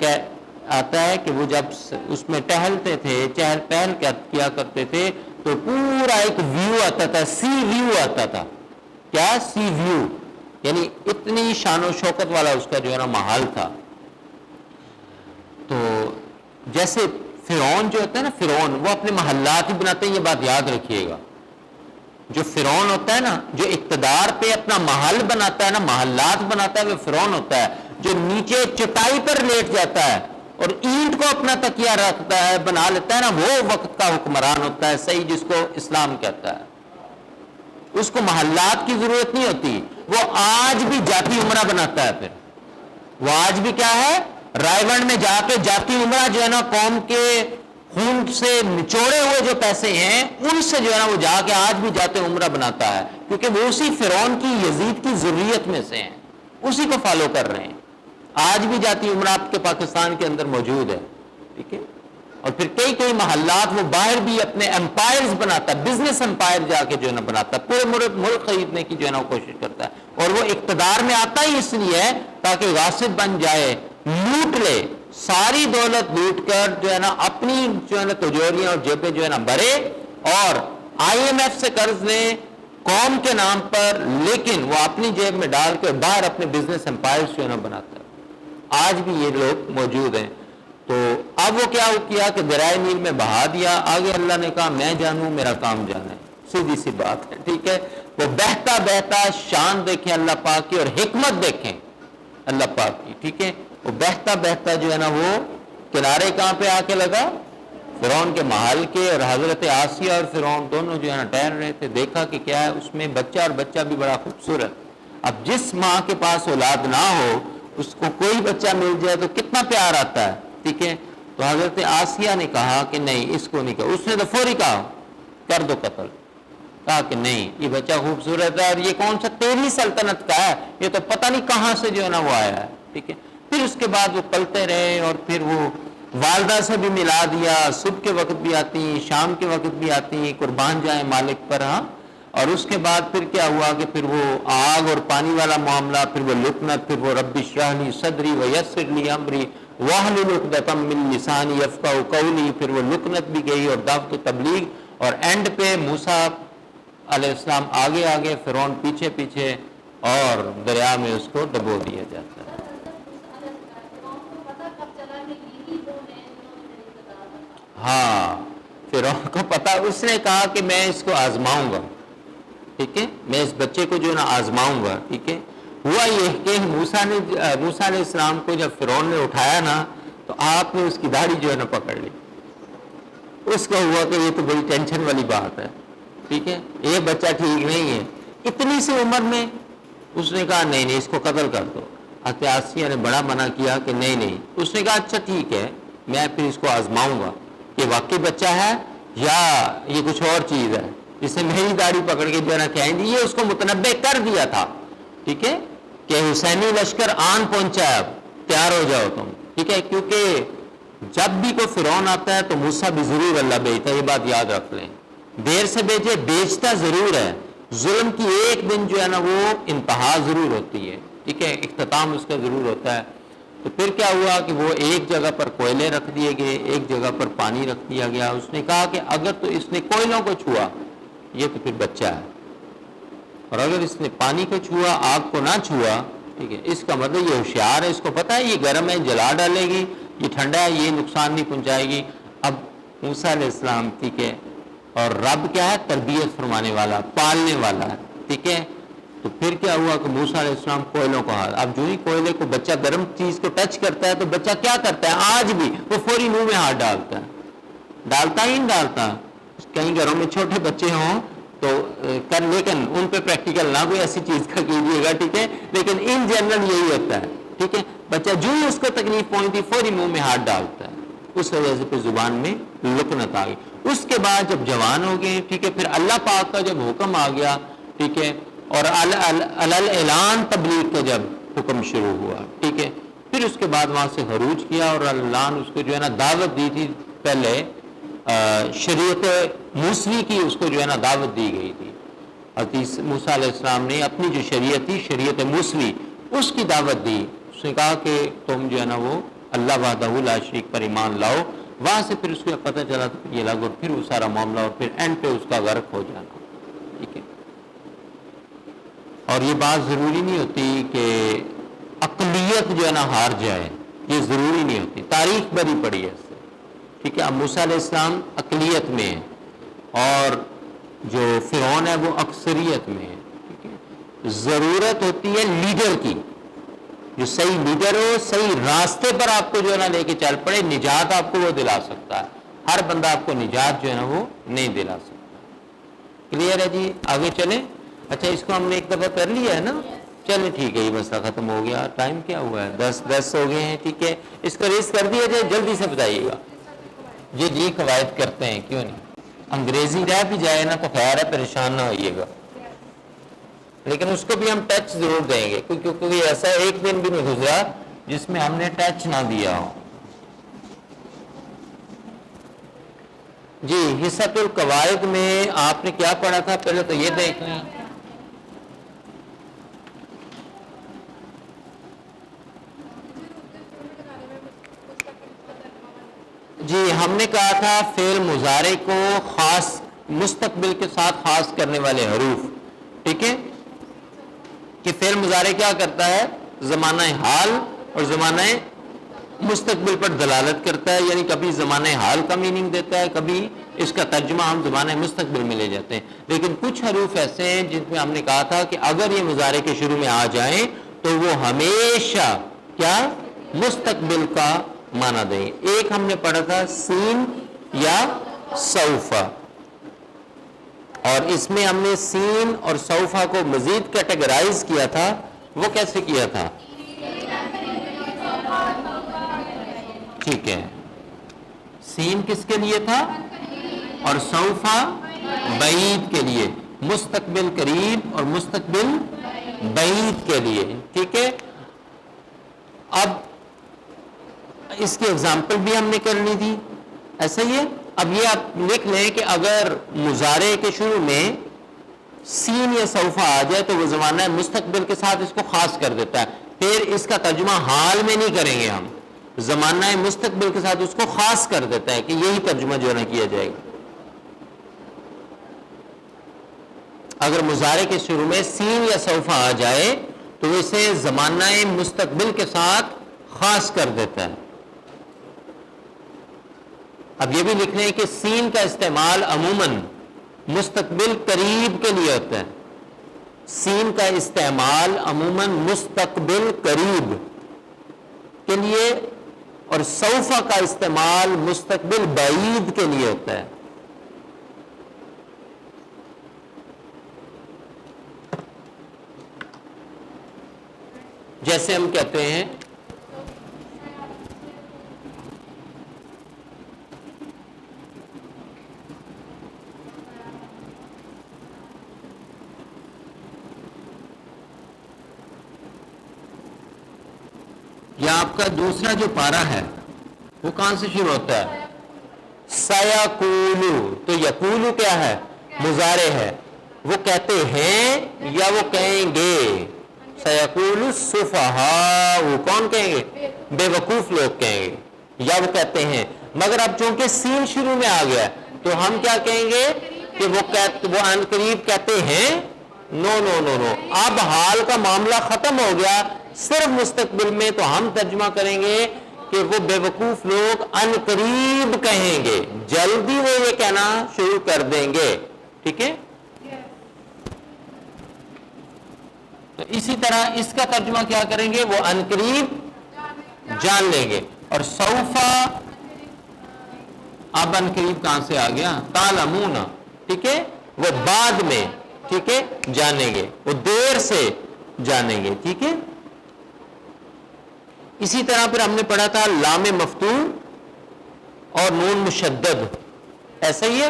آتا ہے کہ وہ جب اس میں ٹہلتے تھے, چہل پہل کیا کرتے تھے, تو پورا ایک ویو آتا تھا, سی ویو آتا تھا. کیا سی ویو, یعنی اتنی شان و شوکت والا اس کا جو ہے نا محل تھا. تو جیسے فرعون جو ہوتا ہے نا, فرعون وہ اپنے محلات ہی بناتے ہیں, یہ بات یاد رکھیے گا. جو فرعون ہوتا ہے نا, جو اقتدار پہ اپنا محل بناتا ہے نا, محلات بناتا ہے, وہ فرعون ہوتا ہے. جو نیچے چٹائی پر لیٹ جاتا ہے اور اینٹ کو اپنا تکیہ رکھتا ہے, بنا لیتا ہے نا, وہ وقت کا حکمران ہوتا ہے, صحیح, جس کو اسلام کہتا ہے. اس کو محلات کی ضرورت نہیں ہوتی, وہ آج بھی جاتی عمرہ بناتا ہے. پھر وہ آج بھی کیا ہے, رائے ونڈ میں جا کے جاتی عمرہ جو ہے نا قوم کے خون سے نچوڑے ہوئے جو پیسے ہیں ان سے جو ہے نا وہ جا کے آج بھی جاتے عمرہ بناتا ہے, کیونکہ وہ اسی فرعون کی, یزید کی ذریت میں سے ہیں, اسی کو فالو کر رہے ہیں. آج بھی جاتی عمرہ آپ کے پاکستان کے اندر موجود ہے, ٹھیک ہے. اور پھر کئی کئی محلات وہ باہر بھی اپنے امپائرز بناتا ہے, بزنس امپائر جا کے جو ہے نا بناتا ہے, پورے ملک خریدنے کی جو ہے نا وہ کوشش کرتا ہے. اور وہ اقتدار میں آتا ہی اس لیے ہے تاکہ غاصب بن جائے, لوٹ لے, ساری دولت لوٹ کر جو ہے نا اپنی جو ہے نا تجوریاں اور جیبیں جو ہے نا بھرے اور آئی ایم ایف سے قرض لیں قوم کے نام پر، لیکن وہ اپنی جیب میں ڈال کے باہر اپنے بزنس امپائرز جو ہے نا بناتا ہے۔ آج بھی یہ لوگ موجود ہیں۔ تو اب وہ کیا کہ دریائے نیل میں بہا دیا، آگے اللہ نے کہا میں جانوں میرا کام جانا ہے، سیدھی سی بات ہے، ٹھیک ہے۔ وہ بہتا بہتا شان دیکھیں اللہ پاک کی اور حکمت دیکھیں اللہ پاک کی، ٹھیک ہے۔ وہ بہتا بہتا جو ہے نا وہ کنارے کہاں پہ آ کے لگا؟ فرعون کے محل کے، اور حضرت آسیہ اور فرعون دونوں جو ہے نا ٹہر رہے تھے، دیکھا کہ کیا ہے اس میں بچہ، اور بچہ بھی بڑا خوبصورت۔ اب جس ماں کے پاس اولاد نہ ہو اس کو کوئی بچہ مل جائے تو کتنا پیار آتا ہے، ٹھیک ہے۔ تو حضرت آسیہ نے کہا کہ نہیں اس کو نہیں کہا، اس نے تو فوری کہا کر دو قتل، کہا کہ نہیں یہ بچہ خوبصورت ہے اور یہ کون سا تیری سلطنت کا ہے، یہ تو پتہ نہیں کہاں سے جو ہے نا وہ آیا ہے، ٹھیک ہے۔ پھر اس کے بعد وہ پلتے رہے اور پھر وہ والدہ سے بھی ملا دیا، صبح کے وقت بھی آتی شام کے وقت بھی آتی، قربان جائیں مالک پر، ہاں۔ اور اس کے بعد پھر کیا ہوا کہ پھر وہ آگ اور پانی والا معاملہ، پھر وہ لکنت، پھر وہ رب اشرح لی صدری ویسر لی امری واحلل عقدۃ من لسانی یفقہوا قولی، پھر وہ لکنت بھی گئی اور دعوت و تبلیغ، اور اینڈ پہ موسیٰ علیہ السلام آگے آگے، فرعون پیچھے پیچھے، اور دریا میں اس کو ڈبو دیا جاتا ہے۔ ہاں فرعون کو پتا، اس نے کہا کہ میں اس کو آزماؤں گا، ٹھیک ہے، میں اس بچے کو جو ہے نا آزماؤں گا، ٹھیک ہے۔ ہوا یہ کہ موسیٰ علیہ السلام کو جب فرعون نے اٹھایا نا تو آپ نے اس کی داڑھی جو ہے نا پکڑ لی، اس کو ہوا کہ یہ تو بڑی ٹینشن والی بات ہے، ٹھیک ہے، یہ بچہ ٹھیک نہیں ہے اتنی سی عمر میں۔ اس نے کہا نہیں نہیں اس کو قتل کر دو۔ حضرت آسیہ نے بڑا منع کیا کہ نہیں نہیں، اس نے کہا اچھا ٹھیک ہے میں پھر اس کو آزماؤں گا کہ واقعی بچہ ہے یا یہ کچھ اور چیز ہے، جس نے میری داڑھی پکڑ کے جو ہے نا کہیں دی، یہ اس کو متنبع کر دیا تھا، ٹھیک ہے، کہ حسینی لشکر آن پہنچا ہے، اب تیار ہو جاؤ تم، ٹھیک ہے۔ کیونکہ جب بھی کوئی فرعون آتا ہے تو موسیٰ بھی ضرور اللہ بھیجتا ہے، یہ بات یاد رکھ لیں، دیر سے بھیجے بیچتا ضرور ہے، ظلم کی ایک دن جو ہے نا وہ انتہا ضرور ہوتی ہے، ٹھیک ہے، اختتام اس کا ضرور ہوتا ہے۔ تو پھر کیا ہوا کہ وہ ایک جگہ پر کوئلے رکھ دیے گئے، ایک جگہ پر پانی رکھ دیا گیا۔ اس نے کہا کہ اگر تو اس نے کوئلوں کو چھوا یہ تو پھر بچہ ہے، اور اگر اس نے پانی کو چھوا آگ کو نہ چھوا، ٹھیک ہے، اس کا مطلب یہ ہوشیار ہے، اس کو پتہ ہے یہ گرم ہے جلا ڈالے گی، یہ ٹھنڈا ہے یہ نقصان نہیں پہنچائے گی۔ اب موسیٰ علیہ السلام، ٹھیک ہے، اور رب کیا ہے؟ تربیت فرمانے والا، پالنے والا ہے، ٹھیک ہے۔ تو پھر کیا ہوا کہ موسیٰ علیہ السلام کوئلوں کو ہاتھ، اب جو ہی کوئلے کو بچہ گرم چیز کو ٹچ کرتا ہے تو بچہ کیا کرتا ہے؟ آج بھی وہ فوری منہ میں ہاتھ ڈالتا ہے، ڈالتا ہی نہیں ڈالتا۔ کہیں گھروں میں چھوٹے بچے ہوں تو لیکن ان پہ پریکٹیکل نہ کوئی ایسی چیز کا کیجیے گا، ٹھیک ہے، لیکن ان جنرل یہی ہوتا ہے، ٹھیک ہے۔ بچہ جو ہی اس کو تکلیف پہنچتی فوری منہ میں ہاتھ ڈالتا ہے، اس وجہ سے پھر زبان میں لکنت آ گئی۔ اس کے بعد جب جوان ہو گئے، ٹھیک ہے، پھر اللہ پاک کا جب حکم آ گیا، ٹھیک ہے، اور اعلان تبلیغ کا جب حکم شروع ہوا، ٹھیک ہے، پھر اس کے بعد وہاں سے خروج کیا اور اللہ نے اس کو جو ہے نا دعوت دی تھی، پہلے شریعت موسوی کی اس کو جو ہے نا دعوت دی گئی تھی۔ حضرت موسیٰ علیہ السلام نے اپنی جو شریعت تھی شریعت موسوی اس کی دعوت دی، اس نے کہا کہ تم جو ہے نا وہ اللہ وحدہ لا شریک پر ایمان لاؤ۔ وہاں سے پھر اس کو پتہ چلا تو یہ لگ، اور پھر وہ سارا معاملہ، اور پھر اینڈ پہ اس کا غرق ہو جانا، ٹھیک ہے۔ اور یہ بات ضروری نہیں ہوتی کہ اقلیت جو ہے نا ہار جائے، یہ ضروری نہیں ہوتی، تاریخ بری پڑی ہے اس سے، ٹھیک ہے۔ اب موسیٰ علیہ السلام اقلیت میں ہے اور جو فرعون ہے وہ اکثریت میں ہے، ٹھیک ہے۔ ضرورت ہوتی ہے لیڈر کی، جو صحیح لیڈر ہو، صحیح راستے پر آپ کو جو ہے نا لے کے چل پڑے، نجات آپ کو وہ دلا سکتا ہے، ہر بندہ آپ کو نجات جو ہے نا وہ نہیں دلا سکتا۔ کلیئر ہے جی؟ آگے چلیں۔ اچھا اس کو ہم نے ایک دفعہ کر لیا ہے نا، چلیں ٹھیک ہے، یہ مسئلہ ختم ہو گیا۔ ٹائم کیا ہوا ہے؟ 10 ہو گئے ہیں، ٹھیک ہے، اس کو ریس کر دیا جائے، جلدی سے بتائیے گا۔ جی قواعد کرتے ہیں، کیوں نہیں، انگریزی رہ بھی جائے نا تو خیر ہے، پریشان نہ ہوئیے گا، لیکن اس کو بھی ہم ٹچ ضرور دیں گے، کیونکہ ایسا ایک دن بھی نہیں گزرا جس میں ہم نے ٹچ نہ دیا ہو۔ جی حصۃ القواعد میں آپ نے کیا پڑھا تھا؟ پہلے تو یہ دیکھ لیں۔ تھا فعل مضارع کو خاص مستقبل کے ساتھ خاص کرنے والے حروف. ٹھیک ہے کہ فعل مضارع کیا کرتا ہے؟ زمانہ حال اور زمانہ مستقبل پر دلالت کرتا ہے، یعنی کبھی زمانہ حال کا میننگ دیتا ہے، کبھی اس کا ترجمہ ہم زمانہ مستقبل میں لے جاتے ہیں. لیکن کچھ حروف ایسے ہیں جن میں ہم نے کہا تھا کہ اگر یہ مضارع کے شروع میں آ جائیں تو وہ ہمیشہ کیا مستقبل کا معنی دیں. ایک ہم نے پڑھا تھا سین یا سوفا، اور اس میں ہم نے سین اور سوفا کو مزید کیٹیگرائز کیا تھا. وہ کیسے کیا تھا؟ ٹھیک ہے، سین کس کے لیے تھا اور سوفا بعید کے لیے، مستقبل قریب اور مستقبل بعید کے لیے. ٹھیک ہے، اب اس کی ایگزامپل بھی ہم نے کرنی تھی. ایسا ہی ہے. اب یہ آپ لکھ لیں کہ اگر مضارع کے شروع میں سین یا سوفا آ جائے تو وہ زمانہ مستقبل کے ساتھ اس کو خاص کر دیتا ہے. پھر اس کا ترجمہ حال میں نہیں کریں گے، ہم زمانہ مستقبل کے ساتھ اس کو خاص کر دیتا ہے کہ یہی ترجمہ جو ہے نا کیا جائے گا. اگر مضارع کے شروع میں سین یا سوفا آ جائے تو اسے زمانہ مستقبل کے ساتھ خاص کر دیتا ہے. اب یہ بھی لکھ لیں کہ سین کا استعمال عموماً مستقبل قریب کے لیے ہوتا ہے. سین کا استعمال عموماً مستقبل قریب کے لیے اور سوفا کا استعمال مستقبل بعید کے لیے ہوتا ہے. جیسے ہم کہتے ہیں یا آپ کا دوسرا جو پارا ہے وہ کہاں سے شروع ہوتا ہے؟ سیقولو. تو یقولو کیا ہے؟ مضارع ہے. وہ کہتے ہیں یا وہ کہیں گے؟ سیقول السفہاء، کون کہیں گے؟ بے وقوف لوگ کہیں گے. یا وہ کہتے ہیں، مگر اب چونکہ سین شروع میں آ گیا تو ہم کیا کہیں گے کہ وہ عن قریب کہتے ہیں؟ نو نو نو نو. اب حال کا معاملہ ختم ہو گیا، صرف مستقبل میں، تو ہم ترجمہ کریں گے کہ وہ بے وقوف لوگ عن قریب کہیں گے، جلدی وہ یہ کہنا شروع کر دیں گے. ٹھیک ہے، تو اسی طرح اس کا ترجمہ کیا کریں گے؟ وہ عن قریب جان لیں گے. اور سوفا اب عن قریب کہاں سے آ گیا؟ تعلمون. ٹھیک ہے، وہ بعد میں، ٹھیک ہے، جانیں گے، وہ دیر سے جانیں گے. ٹھیک ہے، اسی طرح پھر ہم نے پڑھا تھا لام مفتوح اور نون مشدد. ایسا ہی ہے.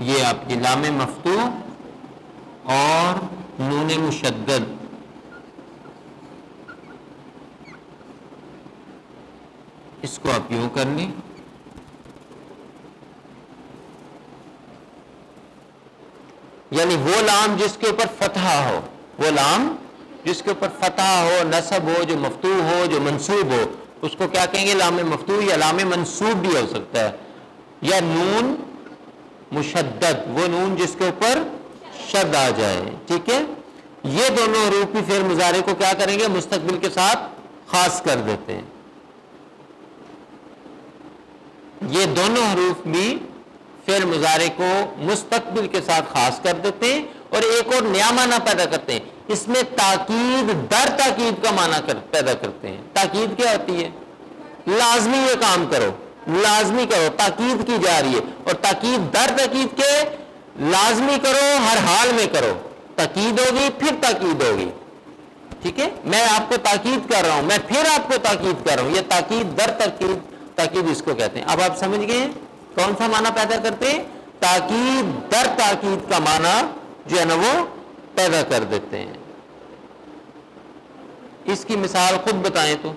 یہ آپ کی لام مفتوح اور نون مشدد، اس کو آپ یوں کر لیں. یعنی وہ لام جس کے اوپر فتحہ ہو، وہ لام جس کے اوپر فتحہ ہو، نصب ہو، جو مفتوح ہو، جو منصوب ہو، اس کو کیا کہیں گے؟ لام مفتوح یا لام منصوب بھی ہو سکتا ہے. یا نون مشدد، وہ نون جس کے اوپر شد آ جائے. ٹھیک ہے، یہ دونوں حروف بھی فعل مضارع کو کیا کریں گے؟ مستقبل کے ساتھ خاص کر دیتے ہیں. یہ دونوں حروف بھی فعل مضارع کو مستقبل کے ساتھ خاص کر دیتے ہیں اور ایک اور نیا معنی پیدا کرتے ہیں. اس میں تاکید در تاکید کا معنی پیدا کرتے ہیں. تاکید کیا ہوتی ہے؟ لازمی یہ کام کرو، لازمی کرو، تاکید کی جا رہی ہے. اور تاکید در تاکید کے لازمی کرو، ہر حال میں کرو. تاکید ہوگی پھر تاکید ہوگی. ٹھیک ہے، میں آپ کو تاکید کر رہا ہوں، میں پھر آپ کو تاکید کر رہا ہوں. یہ تاکید در تاکید، تاکید اس کو کہتے ہیں. اب آپ سمجھ گئے کون سا معنی پیدا کرتے ہیں؟ تاکید در تاکید کا معنی جو ہے نا وہ پیدا کر دیتے ہیں. اس کی مثال خود بتائیں تو.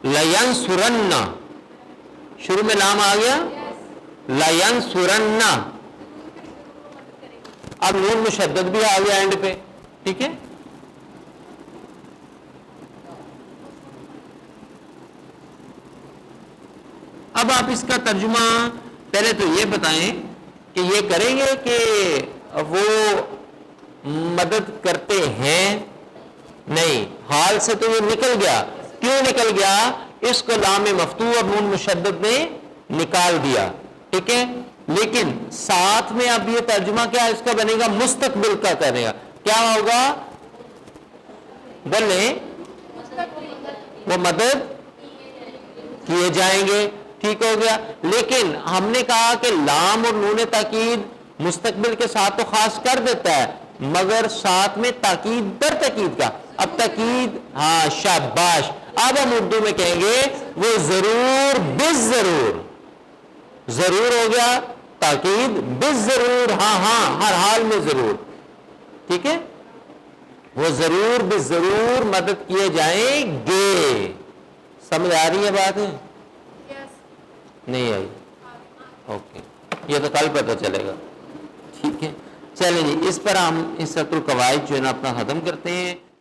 لَيَنْصُرَنَّ، شروع میں لام آ گیا، لَيَنْصُرَنَّ، اب نون مشدد بھی آ گیا اینڈ پہ. ٹھیک ہے, اب آپ اس کا ترجمہ پہلے تو یہ بتائیں کہ یہ کریں گے کہ وہ مدد کرتے ہیں؟ نہیں, حال سے تو یہ نکل گیا. کیوں نکل گیا؟ اس کو لام مفتوح اور نون مشدد نے نکال دیا. ٹھیک ہے, لیکن ساتھ میں اب یہ ترجمہ کیا اس کا بنے گا؟ مستقبل کا کرے گا. کیا ہوگا؟ بولیں, وہ مدد کیے جائیں گے. ٹھیک ہو گیا. لیکن ہم نے کہا کہ لام اور نون تاکید مستقبل کے ساتھ تو خاص کر دیتا ہے, مگر ساتھ میں تاکید در تاکید کا. اب تاکید, ہاں شاباش, اب ہم اردو میں کہیں گے وہ ضرور بس ضرور, ضرور ہو گیا تاکید بس ضرور, ہاں ہاں ہر حال میں ضرور. ٹھیک ہے, وہ ضرور بس ضرور مدد کیے جائیں گے. سمجھ آ رہی ہے بات ہے؟ نہیں آئی؟ اوکے, یہ تو کل پتہ چلے گا. ٹھیک ہے, چلیں جی, اس پر ہم حصۃ القواعد جو ہے نا اپنا ختم کرتے ہیں.